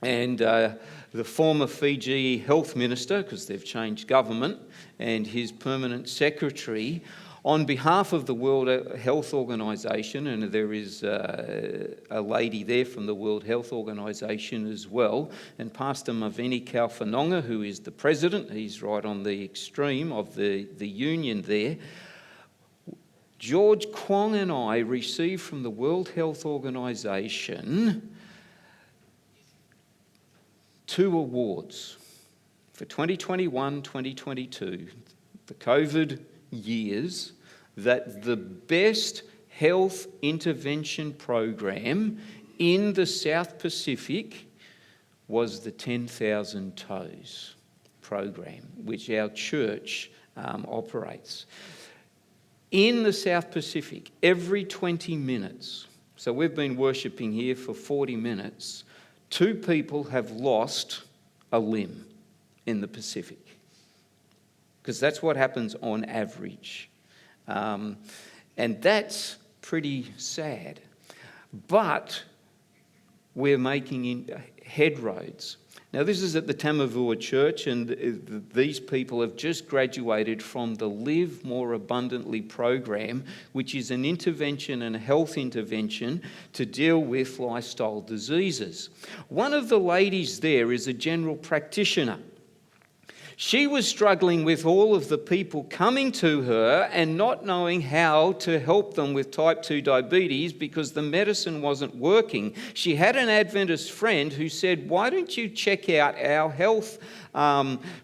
And the former Fiji health minister, because they've changed government, and his permanent secretary, on behalf of the World Health Organization, and there is a lady there from the World Health Organization as well, and Pastor Mavini Kalfanonga, who is the president, he's right on the extreme of the union there. George Kwong and I received from the World Health Organization 2 awards for 2021, 2022, the COVID years, that the best health intervention program in the South Pacific was the 10,000 Toes program, which our church operates. In the South Pacific, every 20 minutes, so we've been worshipping here for 40 minutes, 2 people have lost a limb in the Pacific. Because that's what happens on average. And that's pretty sad. But we're making headroads. Now, this is at the Tamavua Church, and these people have just graduated from the Live More Abundantly program, which is an intervention and a health intervention to deal with lifestyle diseases. One of the ladies there is a general practitioner. She was struggling with all of the people coming to her and not knowing how to help them with type 2 diabetes because the medicine wasn't working. She had an Adventist friend who said, "Why don't you check out our health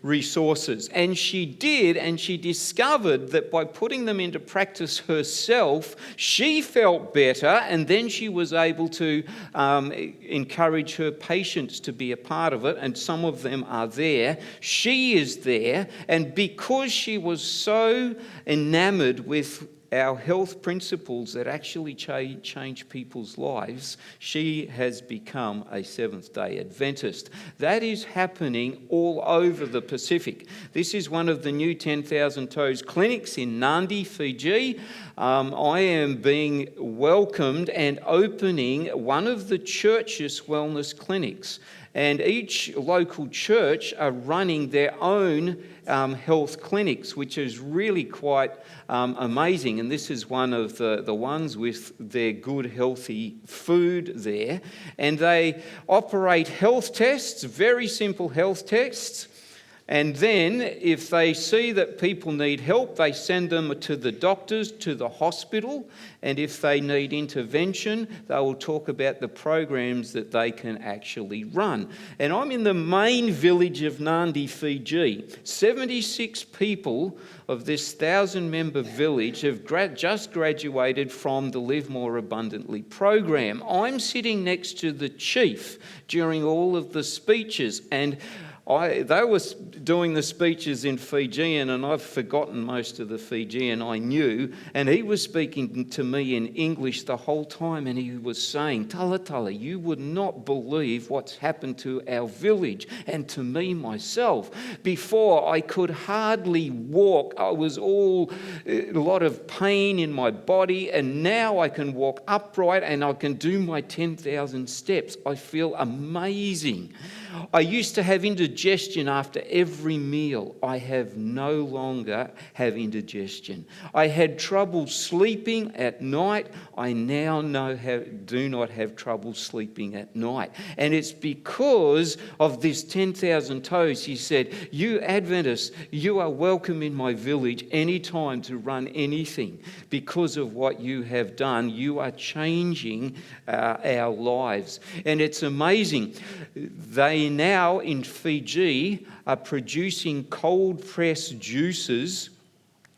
resources?" And she did, and she discovered that by putting them into practice herself, she felt better, and then she was able to encourage her patients to be a part of it, and some of them are there. She is there, and because she was so enamored with our health principles that actually change people's lives, she has become a Seventh-day Adventist. That is happening all over the Pacific. This is one of the new 10,000 Toes clinics in Nadi, Fiji. I am being welcomed and opening one of the church's wellness clinics. And each local church are running their own health clinics, which is really quite amazing. and this is one of the ones with their good, healthy food there. And they operate health tests, very simple health tests. And then if they see that people need help, they send them to the doctors, to the hospital. And if they need intervention, they will talk about the programs that they can actually run. And I'm in the main village of Nadi, Fiji. 76 people of this 1,000-member village have just graduated from the Live More Abundantly program. I'm sitting next to the chief during all of the speeches, and they were doing the speeches in Fijian, and I've forgotten most of the Fijian I knew, and he was speaking to me in English the whole time, and he was saying, "Tala Tala, you would not believe what's happened to our village and to me myself. Before, I could hardly walk. I was a lot of pain in my body, and now I can walk upright and I can do my 10,000 steps. I feel amazing. I used to have indigestion after every meal. I no longer have indigestion. I had trouble sleeping at night. I now do not have trouble sleeping at night. And it's because of this 10,000 toes." He said, "You Adventists, you are welcome in my village anytime to run anything. Because of what you have done, you are changing our lives." And it's amazing. They now in Fiji are producing cold pressed juices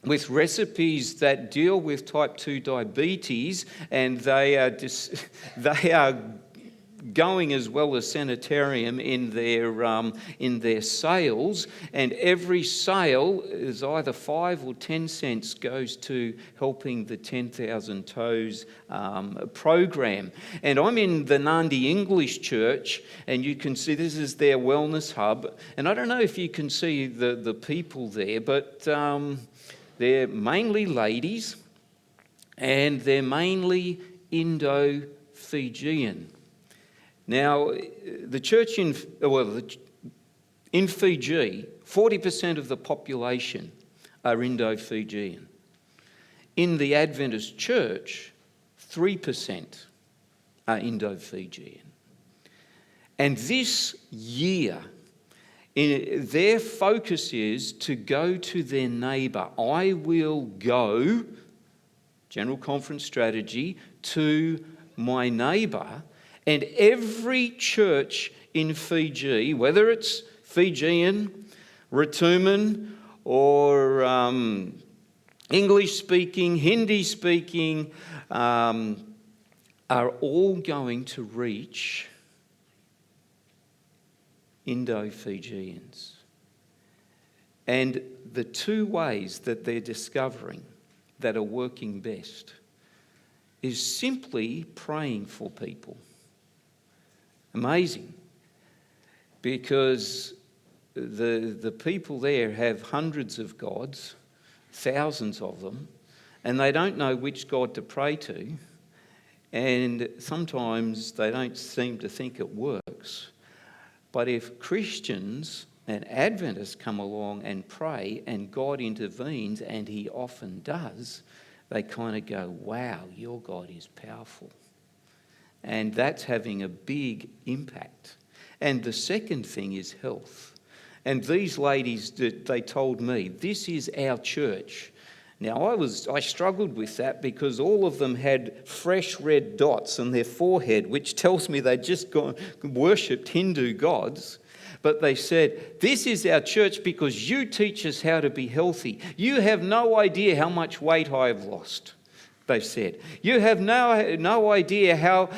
with recipes that deal with type 2 diabetes, and they are going as well as sanitarium in their sales, and every sale is either 5 or 10 cents goes to helping the 10,000 Toes program. And I'm in the Nadi English Church, and you can see this is their wellness hub, and I don't know if you can see the people there, but they're mainly ladies, and they're mainly Indo-Fijian. Now, the church in Fiji, 40% of the population are Indo-Fijian. In the Adventist church, 3% are Indo-Fijian. And this year, their focus is to go to their neighbour. I will go, General Conference strategy, to my neighbour. And every church in Fiji, whether it's Fijian, Ratuman, or English-speaking, Hindi-speaking, are all going to reach Indo-Fijians. And the two ways that they're discovering that are working best is simply praying for people. Amazing, because the people there have hundreds of gods, thousands of them, and they don't know which God to pray to, and sometimes they don't seem to think it works. But if Christians and Adventists come along and pray and God intervenes, and he often does, they kind of go, "Wow, your God is powerful." And that's having a big impact. And the second thing is health. And these ladies, they told me, "This is our church." Now, I struggled with that because all of them had fresh red dots on their forehead, which tells me they'd just worshipped Hindu gods. But they said, "This is our church because you teach us how to be healthy. You have no idea how much weight I've lost," they said. "You have no idea how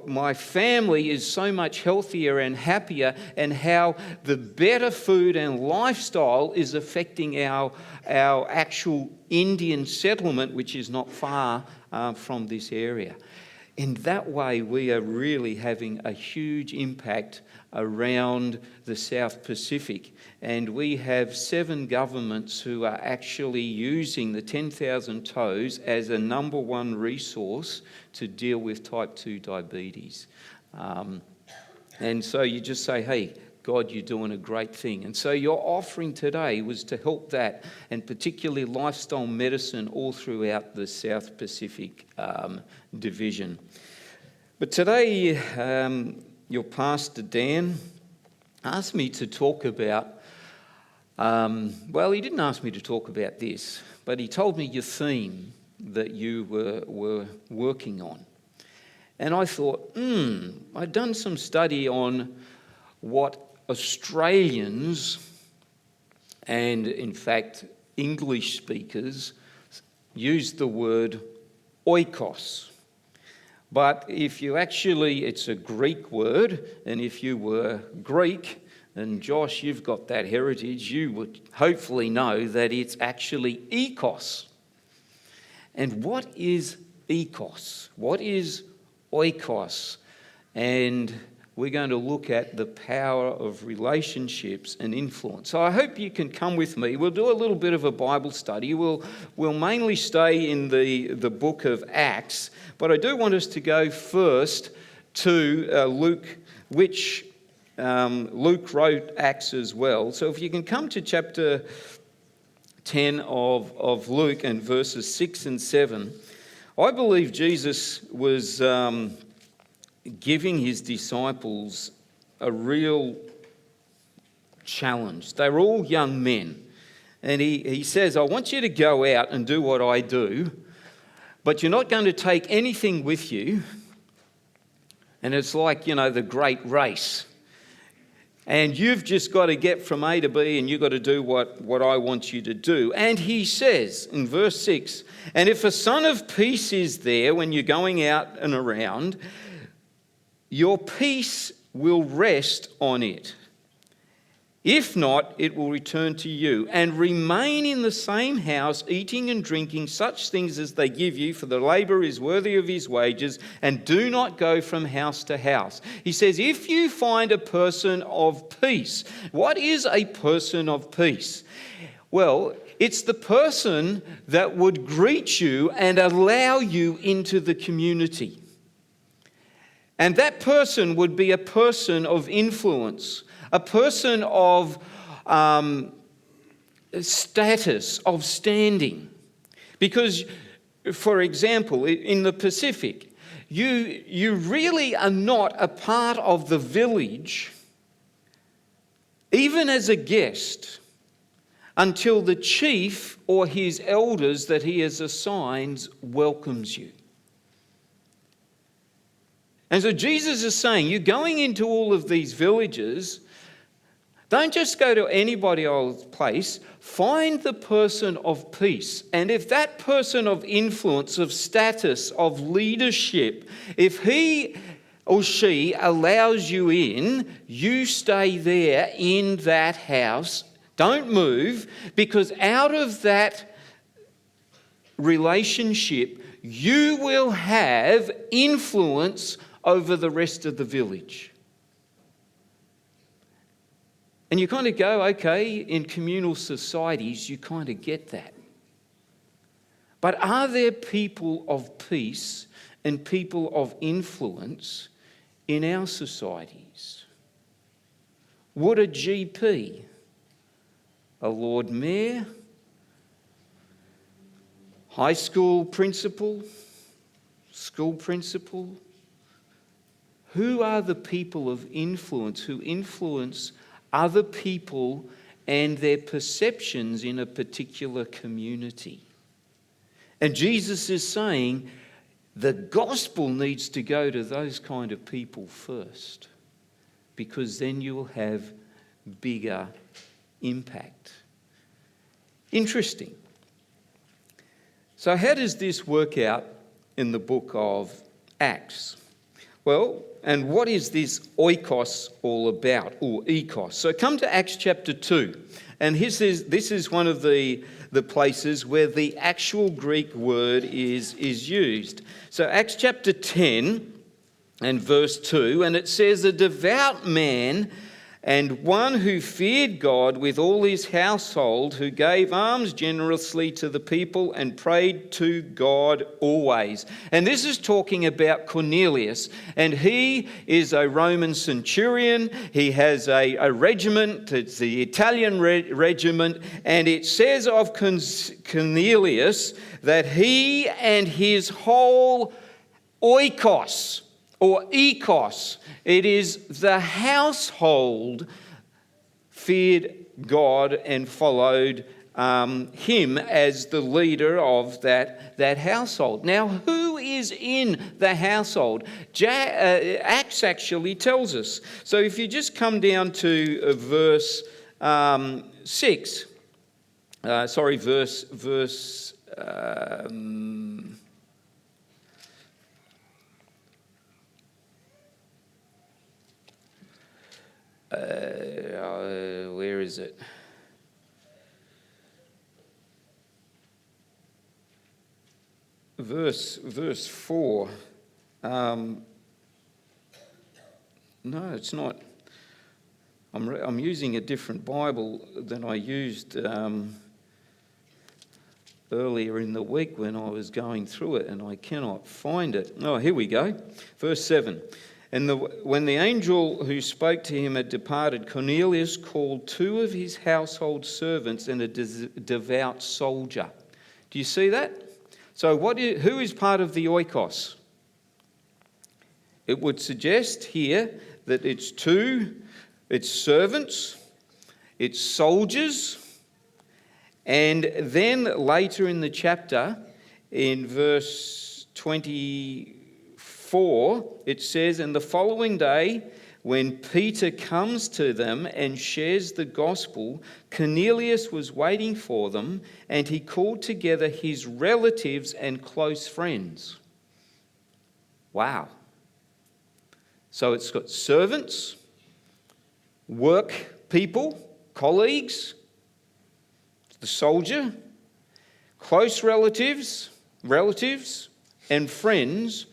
my family is so much healthier and happier, and how the better food and lifestyle is affecting our actual Indian settlement, which is not far from this area." In that way, we are really having a huge impact around the South Pacific. And we have 7 governments who are actually using the 10,000 Toes as a number one resource to deal with type 2 diabetes. And so you just say, "Hey, God, you're doing a great thing. And so your offering today was to help that, and particularly lifestyle medicine all throughout the South Pacific division. But today, your pastor, Dan, asked me to talk about, well, he didn't ask me to talk about this, but he told me your theme that you were working on. And I thought, I'd done some study on what Australians and, in fact, English speakers use the word oikos. But if you actually, it's a Greek word, and if you were Greek, and Josh, you've got that heritage, you would hopefully know that it's actually ekos. And what is ekos? What is oikos? And we're going to look at the power of relationships and influence. So I hope you can come with me. We'll do a little bit of a Bible study. We'll mainly stay in the book of Acts, but I do want us to go first to Luke, which Luke wrote Acts as well. So if you can come to chapter 10 of Luke and verses 6 and 7, I believe Jesus was giving his disciples a real challenge. They were all young men. And he says, I want you to go out and do what I do, but you're not going to take anything with you. And it's like, the great race. And you've just got to get from A to B, and you've got to do what I want you to do. And he says in verse 6, and if a son of peace is there when you're going out and around, your peace will rest on it. If not, it will return to you. And remain in the same house, eating and drinking such things as they give you, for the labourer is worthy of his wages, and do not go from house to house. He says, if you find a person of peace, what is a person of peace? Well, it's the person that would greet you and allow you into the community. And that person would be a person of influence, a person of status, of standing. Because, for example, in the Pacific, you really are not a part of the village, even as a guest, until the chief or his elders that he has assigned welcomes you. And so Jesus is saying, you're going into all of these villages, don't just go to anybody else's place, find the person of peace. And if that person of influence, of status, of leadership, if he or she allows you in, you stay there in that house. Don't move, because out of that relationship, you will have influence over the rest of the village. And you kind of go, okay, in communal societies, you kind of get that. But are there people of peace and people of influence in our societies? Would a GP, a Lord Mayor, high school principal, school principal, who are the people of influence who influence other people and their perceptions in a particular community? And Jesus is saying the gospel needs to go to those kind of people first, because then you will have bigger impact. Interesting. So how does this work out in the book of Acts? Well, and what is this oikos all about, or ekos? So come to Acts chapter 2, and this is one of the places where the actual Greek word is used. So Acts chapter 10 and verse 2, and it says, a devout man and one who feared God with all his household, who gave alms generously to the people and prayed to God always. And this is talking about Cornelius, and he is a Roman centurion. He has a regiment, it's the Italian regiment, and it says of Cornelius that he and his whole oikos, or ekos, it is the household, feared God and followed him as the leader of that household. Now, who is in the household? Acts actually tells us. So if you just come down to verse 6, verse where is it? Verse 4. No, it's not. I'm using a different Bible than I used earlier in the week when I was going through it, and I cannot find it. Oh, here we go. Verse 7. And when the angel who spoke to him had departed, Cornelius called 2 of his household servants and a devout soldier. Do you see that? So who is part of the oikos? It would suggest here that it's 2, it's servants, it's soldiers, and then later in the chapter, in verse 24, it says, and the following day, when Peter comes to them and shares the gospel, Cornelius was waiting for them, and he called together his relatives and close friends. Wow. So it's got servants, work people, colleagues, the soldier, close relatives, and friends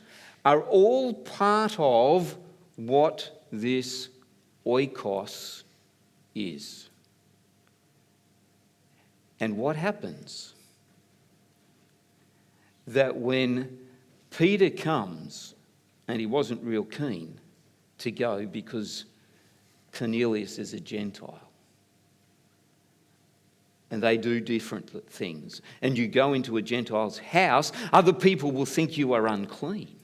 are all part of what this oikos is. And what happens? That when Peter comes, and he wasn't real keen to go because Cornelius is a Gentile, and they do different things, and you go into a Gentile's house, other people will think you are unclean.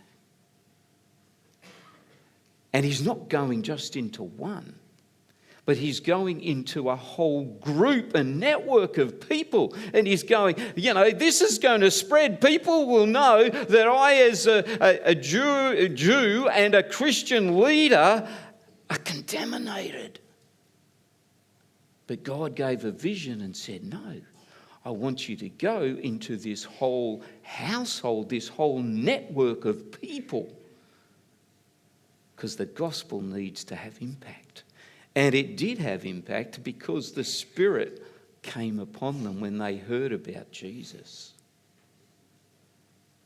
And he's not going just into one, but he's going into a whole group, a network of people. And he's going, this is going to spread. People will know that I, as a Jew and a Christian leader, are contaminated. But God gave a vision and said, no, I want you to go into this whole household, this whole network of people, because the gospel needs to have impact. And it did have impact because the Spirit came upon them when they heard about Jesus.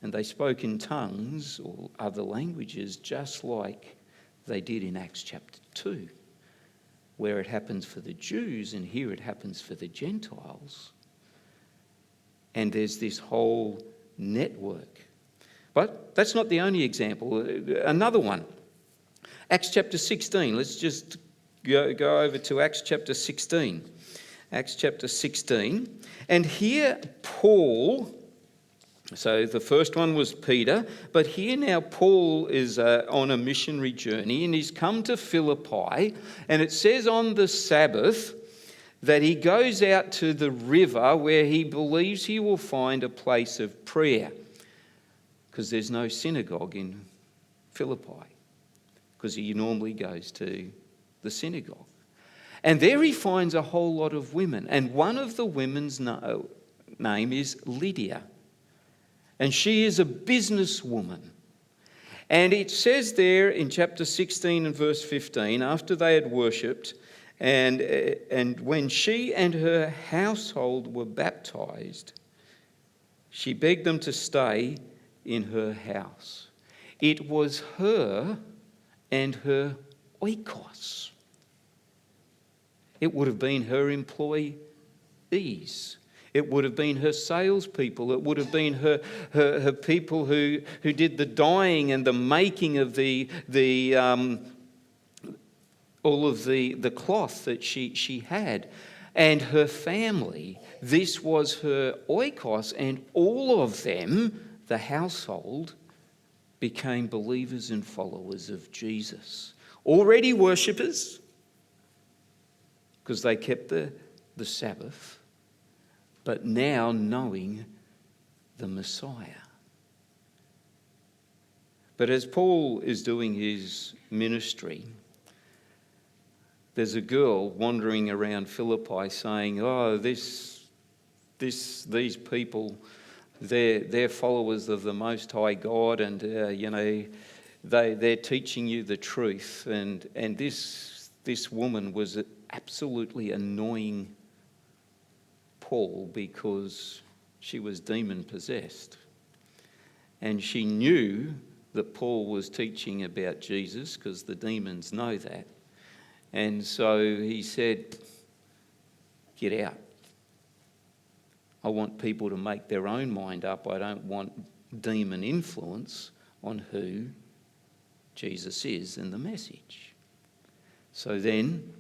And they spoke in tongues or other languages just like they did in Acts chapter 2, where it happens for the Jews and here it happens for the Gentiles. And there's this whole network. But that's not the only example. Another one. Acts chapter 16. Let's just go over to Acts chapter 16. Acts chapter 16. And here Paul, so the first one was Peter, but here now Paul is on a missionary journey and he's come to Philippi, and it says on the Sabbath that he goes out to the river where he believes he will find a place of prayer, because there's no synagogue in Philippi, because he normally goes to the synagogue. And there he finds a whole lot of women, and one of the women's name is Lydia, and she is a businesswoman. And it says there in chapter 16 and verse 15, after they had worshipped, and when she and her household were baptized, she begged them to stay in her house. It was her and her oikos. It would have been her employees. It would have been her salespeople. It would have been her people who did the dyeing and the making of all of the cloth that she had. And her family. This was her oikos, and all of them, the household, became believers and followers of Jesus. Already worshippers, because they kept the Sabbath, but now knowing the Messiah. But as Paul is doing his ministry, there's a girl wandering around Philippi saying, "Oh, these people, they're followers of the Most High God, and they're teaching you the truth." And this woman was absolutely annoying Paul because she was demon possessed, and she knew that Paul was teaching about Jesus because the demons know that. And so he said, "Get out. I want people to make their own mind up. I don't want demon influence on who Jesus is and the message." So then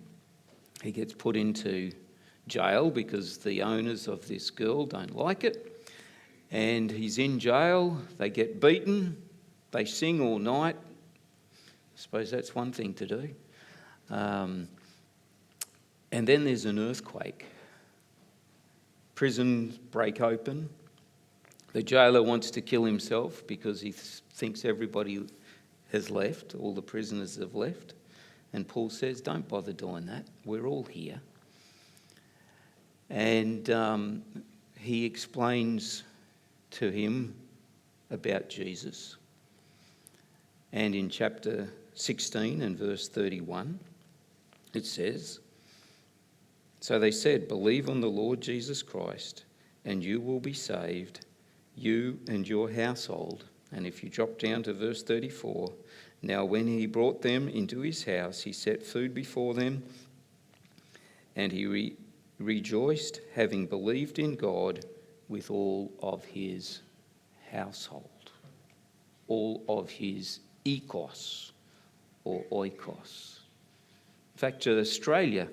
he gets put into jail because the owners of this girl don't like it. And he's in jail. They get beaten. They sing all night. I suppose that's one thing to do. And then there's an earthquake. Prisons break open. The jailer wants to kill himself because he thinks everybody has left, all the prisoners have left. And Paul says, "Don't bother doing that. We're all here." And he explains to him about Jesus. And in chapter 16 and verse 31, it says, "So they said, 'Believe on the Lord Jesus Christ, and you will be saved, you and your household.'" And if you drop down to verse 34, "Now when he brought them into his house, he set food before them, and he rejoiced, having believed in God with all of his household." All of his ekos or oikos. In fact, Australia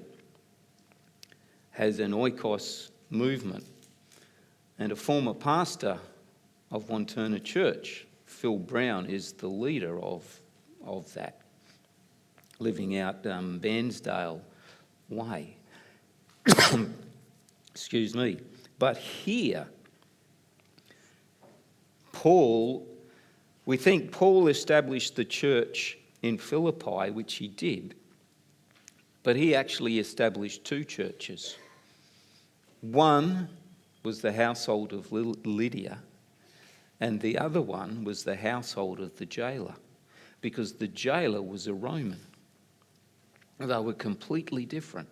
has an oikos movement, and a former pastor of Wantirna Church, Phil Brown, is the leader of that, living out Bairnsdale Way. Excuse me. But here, we think Paul established the church in Philippi, which he did, but he actually established two churches. One was the household of Lydia, and the other one was the household of the jailer, because the jailer was a Roman. They were completely different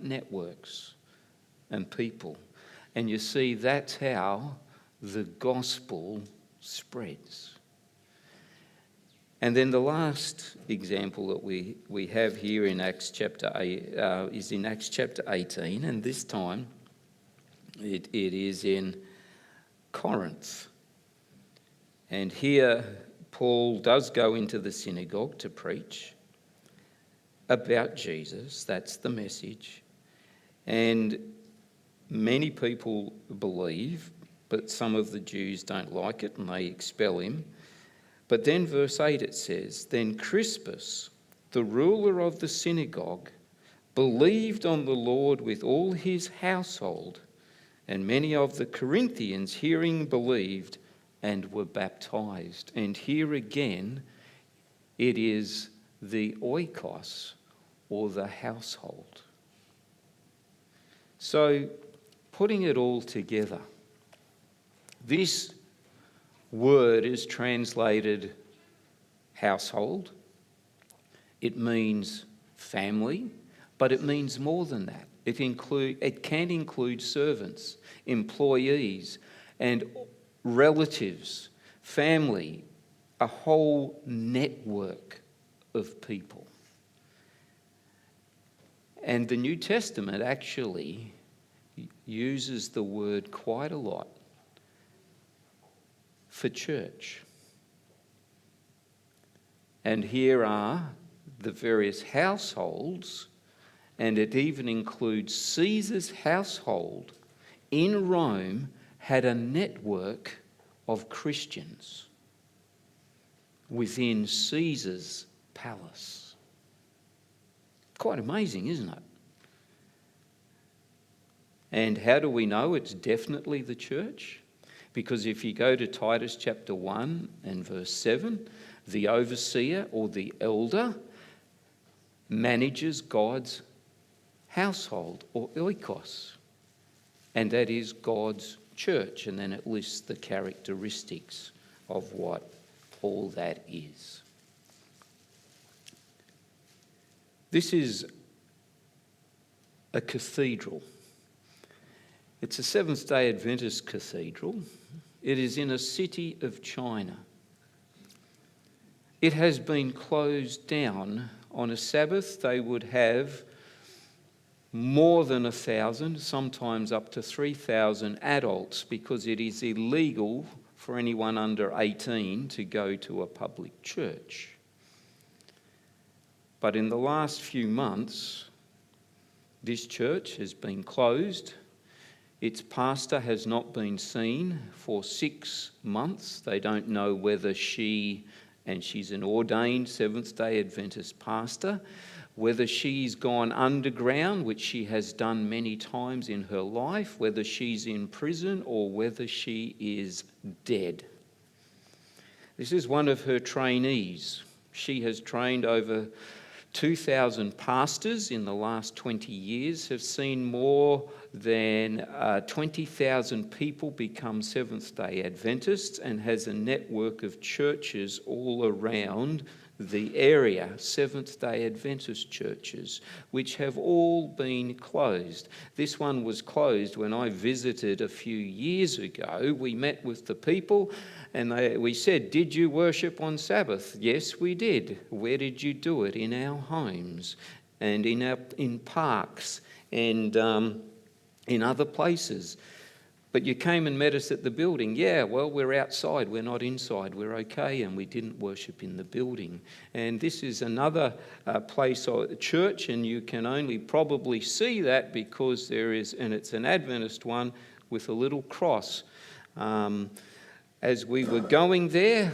networks and people. And you see, that's how the gospel spreads. And then the last example that we have here in Acts chapter 8 is in Acts chapter 18, and this time it is in Corinth. And here Paul does go into the synagogue to preach about Jesus. That's the message. And many people believe, but some of the Jews don't like it and they expel him. But then verse 8 it says, "Then Crispus, the ruler of the synagogue, believed on the Lord with all his household, and many of the Corinthians hearing believed and were baptized." And here again, it is the oikos, or the household. So, putting it all together, this word is translated household. It means family, but it means more than that. It can include servants, employees, and relatives, family, a whole network of people. And the New Testament actually uses the word quite a lot for church. And here are the various households, and it even includes Caesar's household in Rome had a network of Christians within Caesar's palace. Quite amazing, isn't it? And how do we know it's definitely the church? Because if you go to Titus chapter 1 and verse 7, the overseer or the elder manages God's household or oikos, and that is God's church. And then it lists the characteristics of what all that is. This is a cathedral. It's a Seventh-day Adventist cathedral. It is in a city of China. It has been closed down. On a Sabbath, they would have more than 1,000, sometimes up to 3,000 adults, because it is illegal for anyone under 18 to go to a public church. But in the last few months, this church has been closed. Its pastor has not been seen for 6 months. They don't know whether she's an ordained Seventh-day Adventist pastor, whether she's gone underground, which she has done many times in her life, whether she's in prison or whether she is dead. This is one of her trainees. She has trained over 2,000 pastors in the last 20 years, have seen more than 20,000 people become Seventh-day Adventists, and has a network of churches all around the area, Seventh-day Adventist churches, which have all been closed. This one was closed when I visited a few years ago. We met with the people and we said, "Did you worship on Sabbath?" "Yes, we did." "Where did you do it?" "In our homes and in parks and in other places." "But you came and met us at the building." "Yeah, well, we're outside, we're not inside, we're okay, and we didn't worship in the building." And this is another place or church, and you can only probably see that because there is, and it's an Adventist one with a little cross. As we were going there,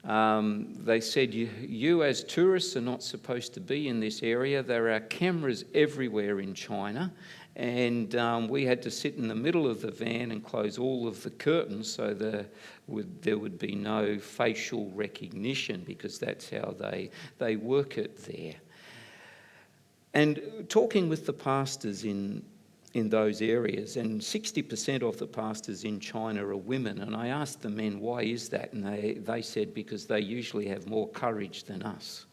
they said, you as tourists are not supposed to be in this area. There are cameras everywhere in China. And we had to sit in the middle of the van and close all of the curtains so there would be no facial recognition, because that's how they work it there. And talking with the pastors in those areas, and 60% of the pastors in China are women, and I asked the men, why is that? And they said, because they usually have more courage than us.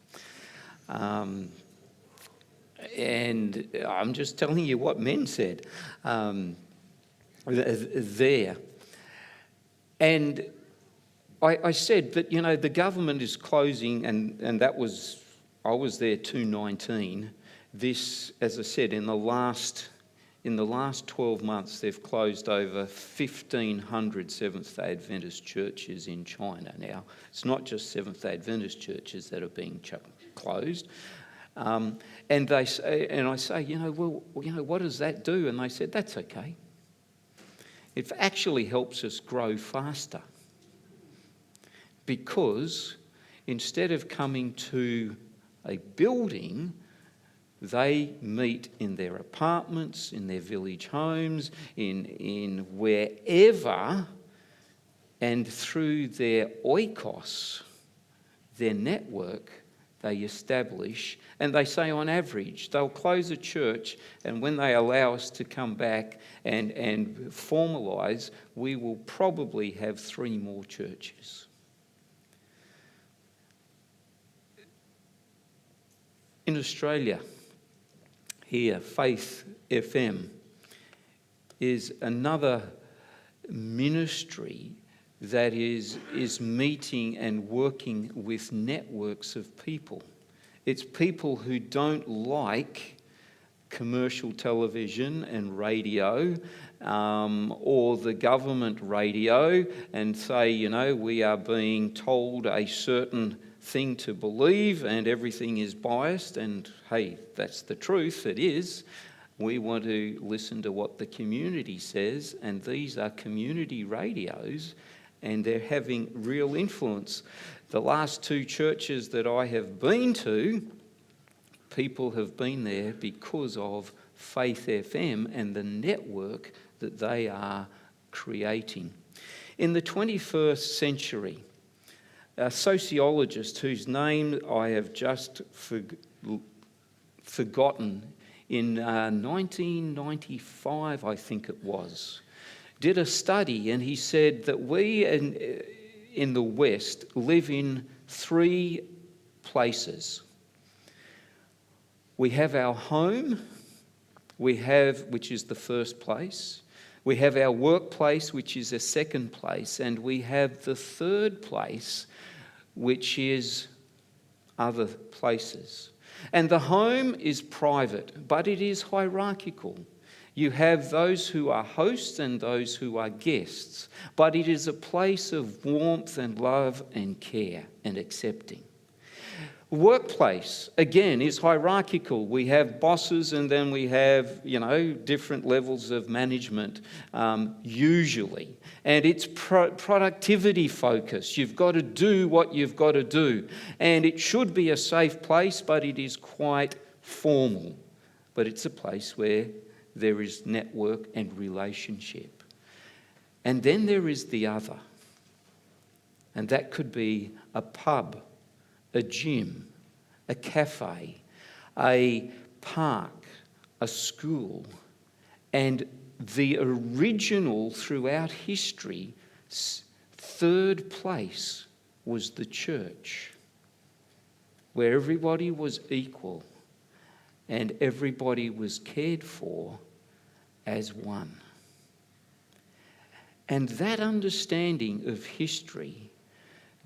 And I'm just telling you what men said there. And I said, but the government is closing, and that was, I was there 2019. This, as I said, in the last 12 months, they've closed over 1,500 Seventh-day Adventist churches in China. Now, it's not just Seventh-day Adventist churches that are being closed. And I say, well, what does that do? And they said, that's okay. It actually helps us grow faster, because instead of coming to a building, they meet in their apartments, in their village homes, in wherever, and through their oikos, their network, they establish, and they say on average they'll close a church, and when they allow us to come back and formalise, we will probably have 3 more churches. In Australia, here, Faith FM is another ministry that is meeting and working with networks of people. It's people who don't like commercial television and radio, or the government radio, and say, we are being told a certain thing to believe and everything is biased, and hey, that's the truth, it is. We want to listen to what the community says, and these are community radios, and they're having real influence. The last 2 churches that I have been to, people have been there because of Faith FM and the network that they are creating. In the 21st century, a sociologist whose name I have just forgotten, in 1995, I think it was, did a study, and he said that we in the West live in 3 places. We have our home, which is the first place. We have our workplace, which is a second place, and we have the third place, which is other places. And the home is private, but it is hierarchical. You have those who are hosts and those who are guests, but it is a place of warmth and love and care and accepting. Workplace, again, is hierarchical. We have bosses and then we have, different levels of management, usually. And it's productivity focused. You've got to do what you've got to do. And it should be a safe place, but it is quite formal. But it's a place where there is network and relationship. And then there is the other. And that could be a pub, a gym, a cafe, a park, a school, and the original throughout history, third place was the church, where everybody was equal and everybody was cared for as one. And that understanding of history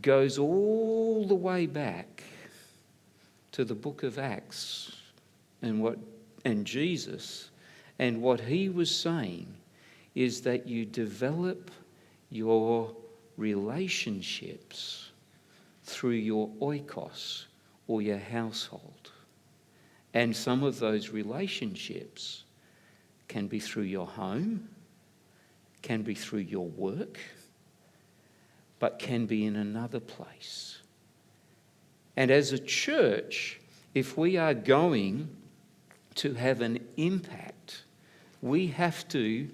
goes all the way back to the book of Acts and Jesus, and what he was saying is that you develop your relationships through your oikos, or your household. And some of those relationships can be through your home, can be through your work, but can be in another place. And as a church, if we are going to have an impact, we have to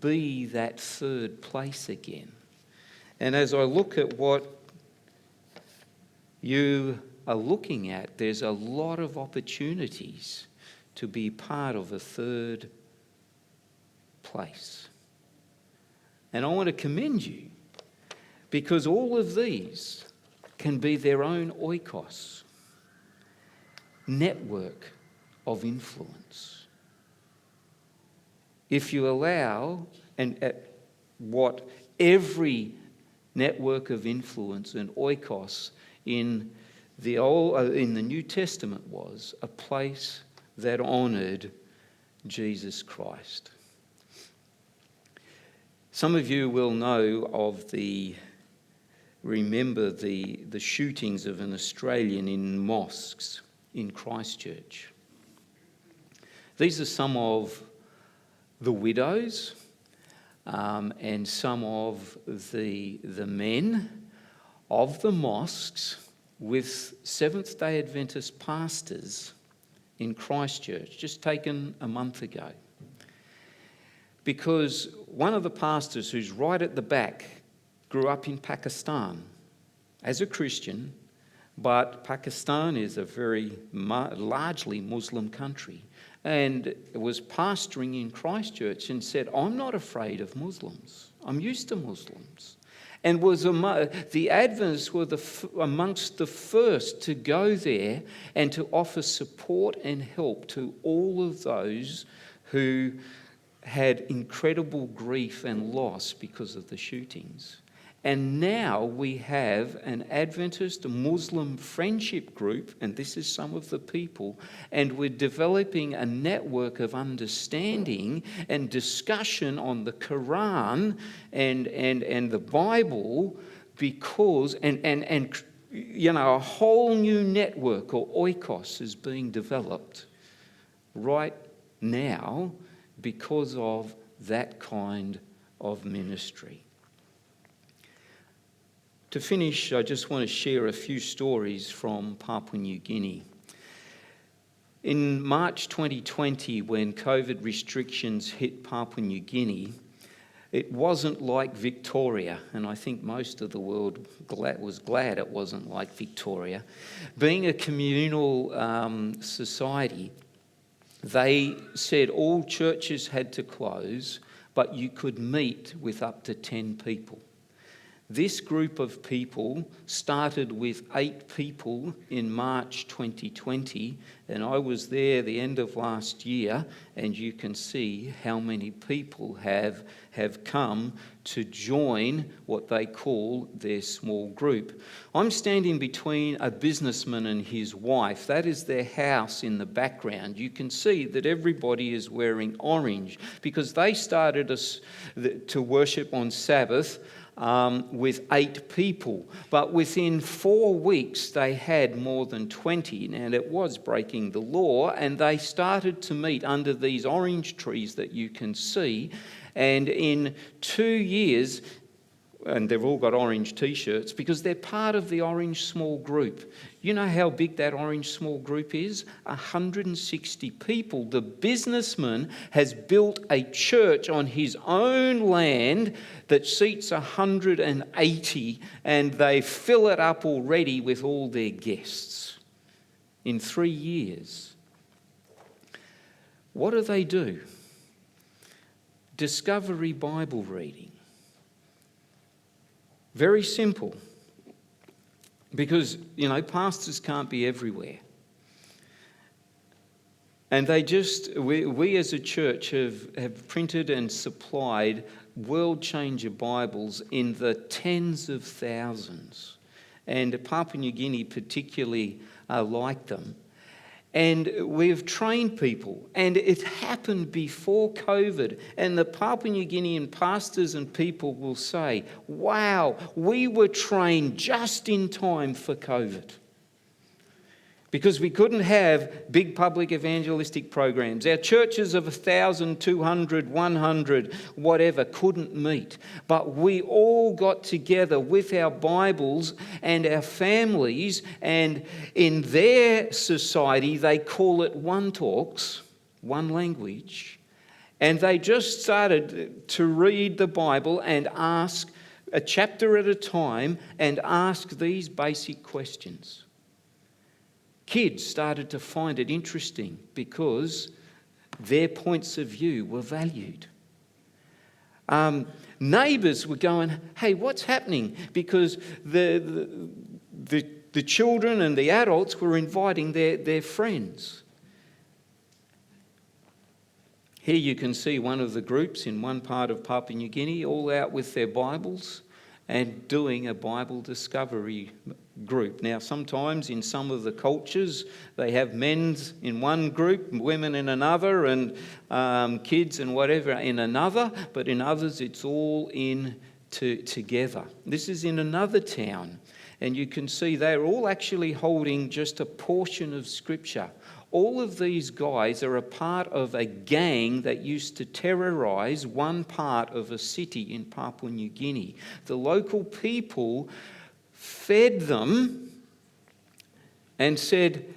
be that third place again. And as I look at what you are looking at, there's a lot of opportunities to be part of a third place. And I want to commend you, because all of these can be their own oikos, network of influence. If you allow, and what every network of influence and oikos in the New Testament was, a place that honoured Jesus Christ. Some of you will know of remember the shootings of an Australian in mosques in Christchurch. These are some of the widows and some of the men of the mosques with Seventh-day Adventist pastors in Christchurch, just taken a month ago. Because one of the pastors, who's right at the back, grew up in Pakistan as a Christian, but Pakistan is a very largely Muslim country, and was pastoring in Christchurch and said, I'm not afraid of Muslims. I'm used to Muslims. And the Adventists were amongst the first to go there and to offer support and help to all of those who had incredible grief and loss because of the shootings. And now we have an Adventist Muslim friendship group, and this is some of the people, and we're developing a network of understanding and discussion on the Quran and the Bible, because, a whole new network, or oikos, is being developed right now because of that kind of ministry. To finish, I just want to share a few stories from Papua New Guinea. In March 2020, when COVID restrictions hit Papua New Guinea, it wasn't like Victoria, and I think most of the world was glad it wasn't like Victoria. Being a communal society, they said all churches had to close, but you could meet with up to 10 people. This group of people started with 8 people in March 2020, and I was there the end of last year, and you can see how many people have come to join what they call their small group. I'm standing between a businessman and his wife. That is their house in the background. You can see that everybody is wearing orange because they started to worship on Sabbath with 8 people, but within 4 weeks they had more than 20, and it was breaking the law, and they started to meet under these orange trees that you can see, and in 2 years, and they've all got orange t-shirts because they're part of the orange small group. You know how big that orange small group is? 160 people. The businessman has built a church on his own land that seats 180, and they fill it up already with all their guests in 3 years. What do? Discovery Bible reading. Very simple, because, pastors can't be everywhere. And we as a church have printed and supplied World Changer Bibles in the tens of thousands. And Papua New Guinea particularly like them. And we've trained people, and it happened before COVID, and the Papua New Guinean pastors and people will say, wow, we were trained just in time for COVID. Because we couldn't have big public evangelistic programs. Our churches of 1,000, 200, 100, whatever, couldn't meet. But we all got together with our Bibles and our families, and in their society they call it one talks, one language, and they just started to read the Bible and ask a chapter at a time and ask these basic questions. Kids started to find it interesting because their points of view were valued. Neighbours were going, hey, what's happening? Because the children and the adults were inviting their friends. Here you can see one of the groups in one part of Papua New Guinea, all out with their Bibles and doing a Bible discovery group. Now, sometimes in some of the cultures, they have men's in one group, women in another, and kids and whatever in another, but in others it's all together. This is in another town, and you can see they're all actually holding just a portion of Scripture. All of these guys are a part of a gang that used to terrorise one part of a city in Papua New Guinea. The local people fed them and said,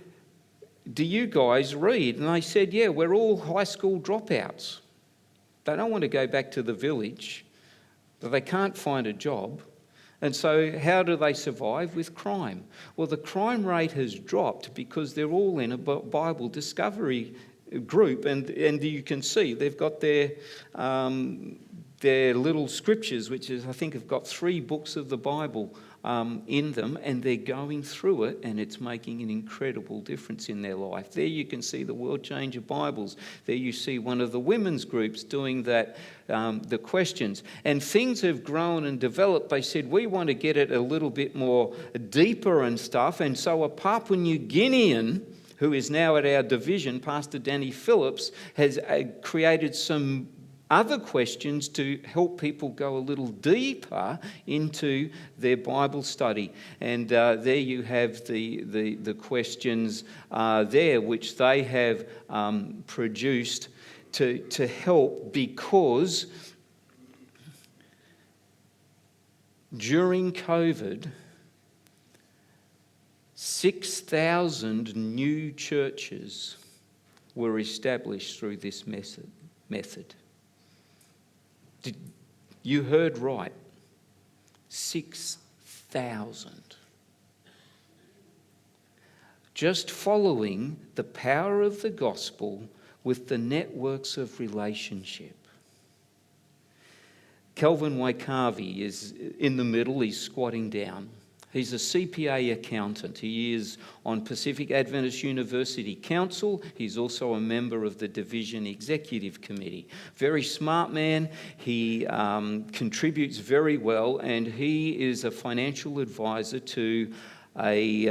do you guys read? And they said, yeah, we're all high school dropouts. They don't want to go back to the village, but they can't find a job. And so how do they survive? With crime. Well, the crime rate has dropped because they're all in a Bible discovery group, and you can see they've got their little scriptures, which is, I think, have got 3 books of the Bible in them, and they're going through it, and it's making an incredible difference in their life. There you can see the World Changer Bibles. There you see one of the women's groups doing that, the questions. And things have grown and developed. They said, we want to get it a little bit more deeper and stuff. And so a Papua New Guinean, who is now at our division, Pastor Danny Phillips, has created some other questions to help people go a little deeper into their Bible study. And there you have the questions there, which they have produced to help, because during COVID, 6,000 new churches were established through this method. You heard right. 6,000. Just following the power of the gospel with the networks of relationship. Kelvin Waikavi is in the middle. He's squatting down. He's a CPA accountant. He is on Pacific Adventist University Council. He's also a member of the Division Executive Committee. Very smart man. He contributes very well, and he is a financial advisor to a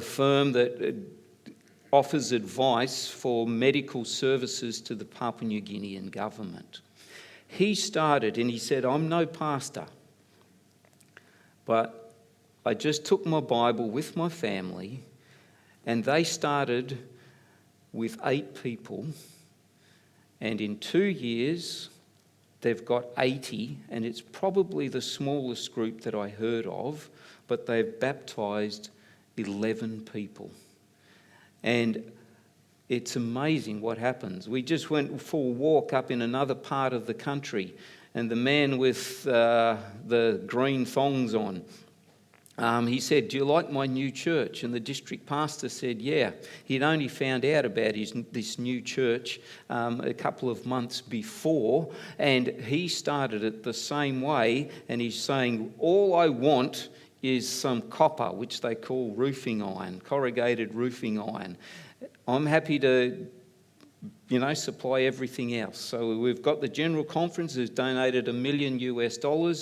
firm that offers advice for medical services to the Papua New Guinean government. He started, and he said, I'm no pastor, but I just took my Bible with my family, and they started with 8 people, and in 2 years they've got 80, and it's probably the smallest group that I heard of, but they've baptised 11 people. And it's amazing what happens. We just went for a walk up in another part of the country, and the man with the green thongs on, he said, do you like my new church? And the district pastor said, yeah. He'd only found out about this new church a couple of months before, and he started it the same way, and he's saying, all I want is some copper, which they call roofing iron, corrugated roofing iron. I'm happy to supply everything else. So we've got the General Conference has donated $1 million.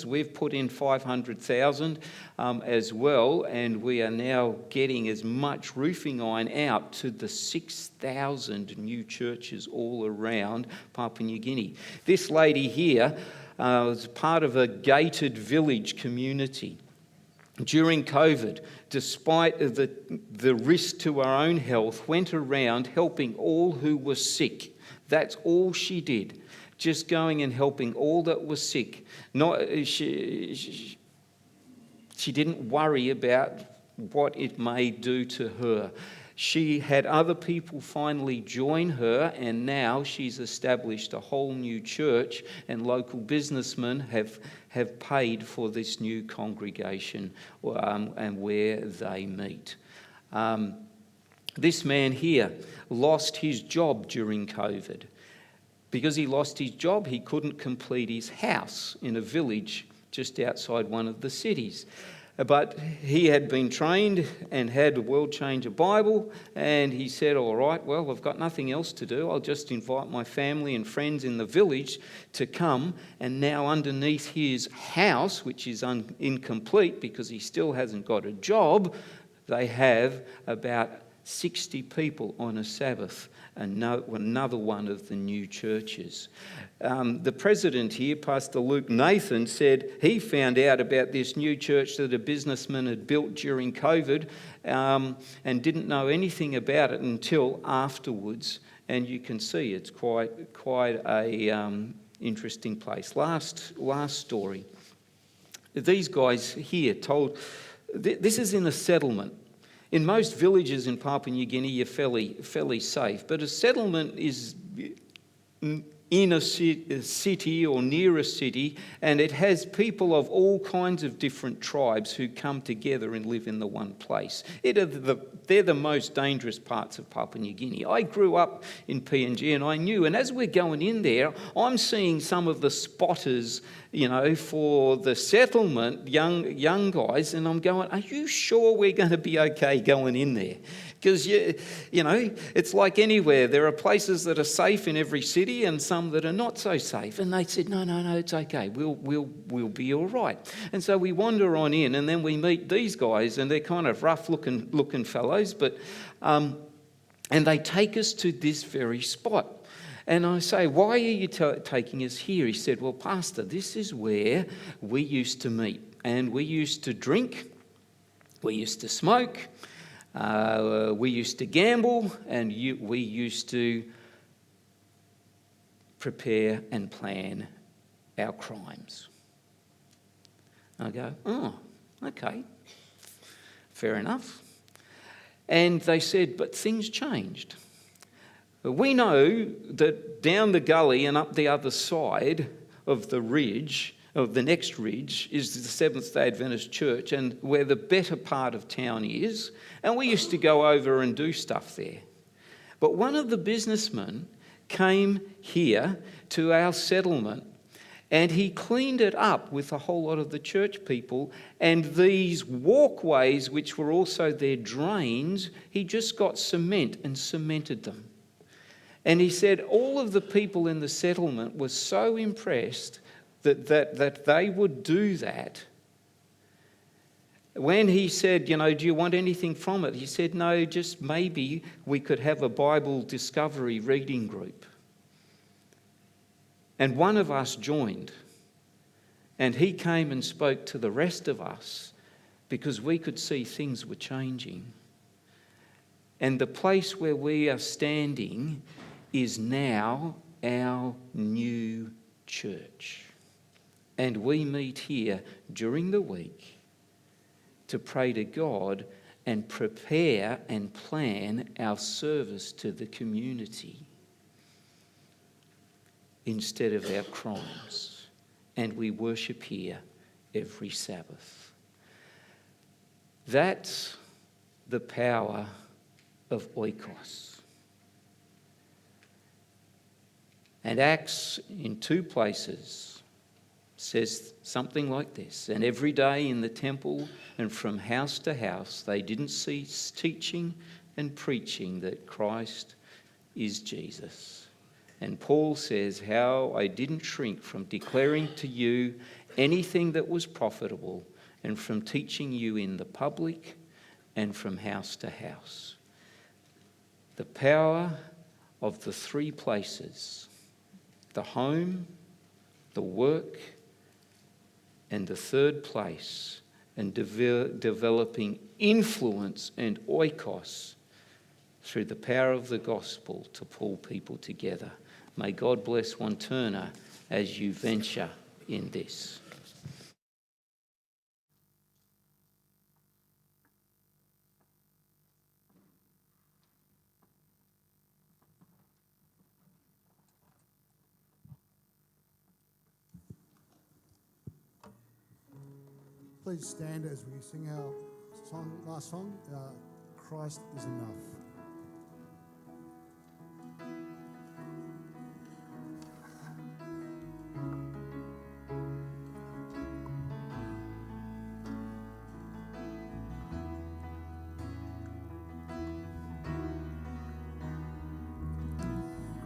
We've put in 500,000 as well, and we are now getting as much roofing iron out to the 6,000 new churches all around Papua New Guinea. This lady here was part of a gated village community. During COVID, despite the risk to our own health, went around helping all who were sick. That's all she did, just going and helping all that were sick. She didn't worry about what it may do to her. She had other people finally join her, and now she's established a whole new church, and local businessmen have paid for this new congregation and where they meet. This man here lost his job during COVID. Because he lost his job, he couldn't complete his house in a village just outside one of the cities. But he had been trained and had a World Changer Bible, and he said, all right, well, I've got nothing else to do. I'll just invite my family and friends in the village to come. And now underneath his house, which is incomplete because he still hasn't got a job, they have about 60 people on a Sabbath, another one of the new churches. The president here, Pastor Luke Nathan, said he found out about this new church that a businessman had built during COVID and didn't know anything about it until afterwards. And you can see it's quite a interesting place. Last story. These guys here told, this is in a settlement. In most villages in Papua New Guinea, you're fairly safe, but a settlement is in a city or near a city, and it has people of all kinds of different tribes who come together and live in the one place. They're the most dangerous parts of Papua New Guinea. I grew up in PNG and I knew, and as we're going in there, I'm seeing some of the spotters, for the settlement, young guys, and I'm going, are you sure we're going to be okay going in there? Because, it's like anywhere. There are places that are safe in every city and some that are not so safe. And they said, no, it's okay. We'll be all right. And so we wander on in, and then we meet these guys, and they're kind of rough-looking fellows, but and they take us to this very spot. And I say, why are you taking us here? He said, well, Pastor, this is where we used to meet. And we used to drink, we used to smoke, we used to gamble, and we used to prepare and plan our crimes. I go, oh, okay, fair enough. And they said, but things changed. We know that down the gully and up the other side of the ridge, of the next ridge, is the Seventh-day Adventist Church, and where the better part of town is, and we used to go over and do stuff there. But one of the businessmen came here to our settlement, and he cleaned it up with a whole lot of the church people, and these walkways, which were also their drains, he just got cement and cemented them. And he said all of the people in the settlement were so impressed that they would do that. When he said, do you want anything from it? He said, no, just maybe we could have a Bible discovery reading group. And one of us joined. And he came and spoke to the rest of us because we could see things were changing. And the place where we are standing is now our new church. And we meet here during the week to pray to God and prepare and plan our service to the community instead of our crimes. And we worship here every Sabbath. That's the power of oikos. And Acts, in 2 places, says something like this. And every day in the temple and from house to house, they didn't cease teaching and preaching that Christ is Jesus. And Paul says, how I didn't shrink from declaring to you anything that was profitable, and from teaching you in the public and from house to house. The power of the 3 places, the home, the work, and the 3rd place, and developing influence and oikos through the power of the gospel to pull people together. May God bless Wantirna as you venture in this. Please stand as we sing our last song, Christ is Enough.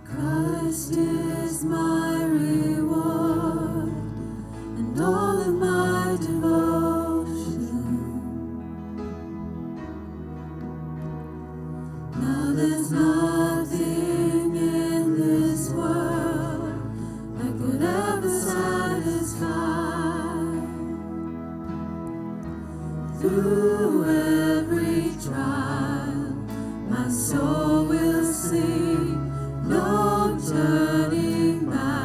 Christ is my reward and all of my devotion. Now there's nothing in this world that could ever satisfy. Through every trial, my soul will sing, no turning back.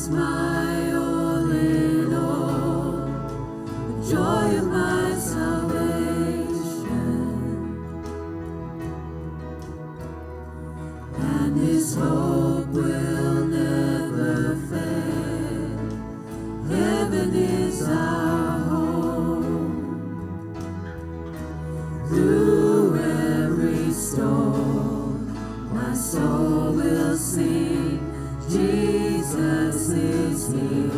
is my all in all, the joy of my salvation, and His hope will never fail. Heaven is our home. Through every storm, my soul will sing, Jesus is here.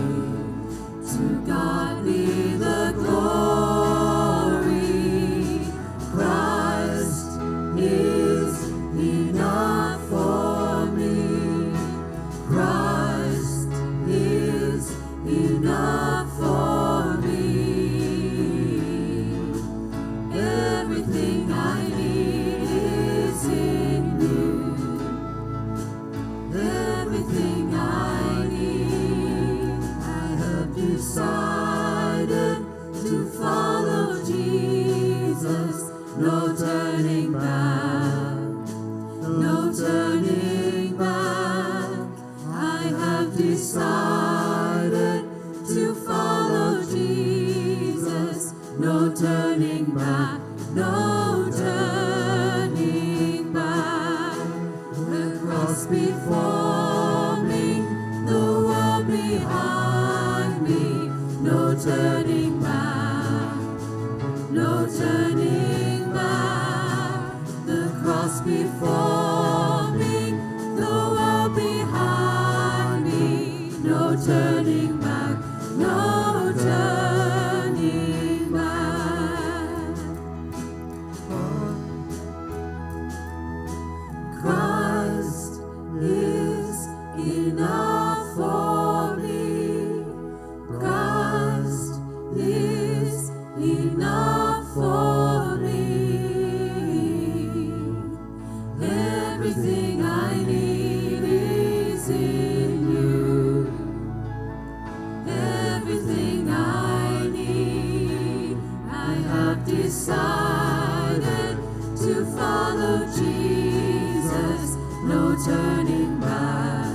To God be the glory. Christ is enough for me. Christ is enough for me. Everything I need is in you. Everything I need, I have decided to follow Jesus. No turning back, no turning back. I have decided to follow Jesus. No turning back, no turning back. The cross before me, the world behind me. No turning back, no turning back. The cross before me, the world behind me. No turning back, no turning back. Christ is enough for me. Christ is enough for me. Everything I need is in you. Everything I need, I have decided to follow Jesus. No turning back,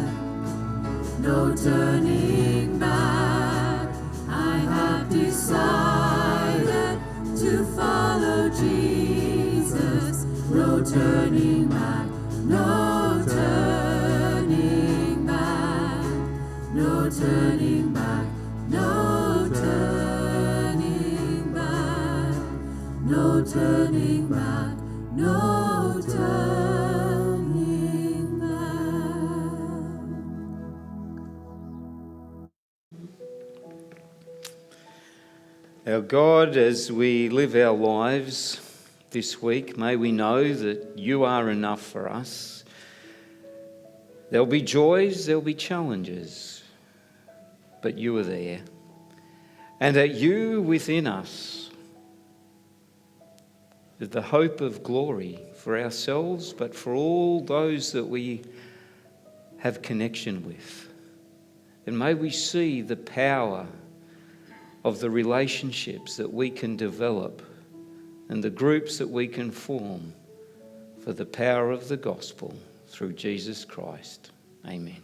no turning back. I have decided to follow Jesus. No turning back, no turning back, no turning back, no turning back, no turning back, no turning back. Our God, as we live our lives this week, may we know that you are enough for us. There'll be joys, there'll be challenges, but you are there. And that you within us is the hope of glory for ourselves, but for all those that we have connection with. And may we see the power of the relationships that we can develop and the groups that we can form for the power of the gospel through Jesus Christ. Amen.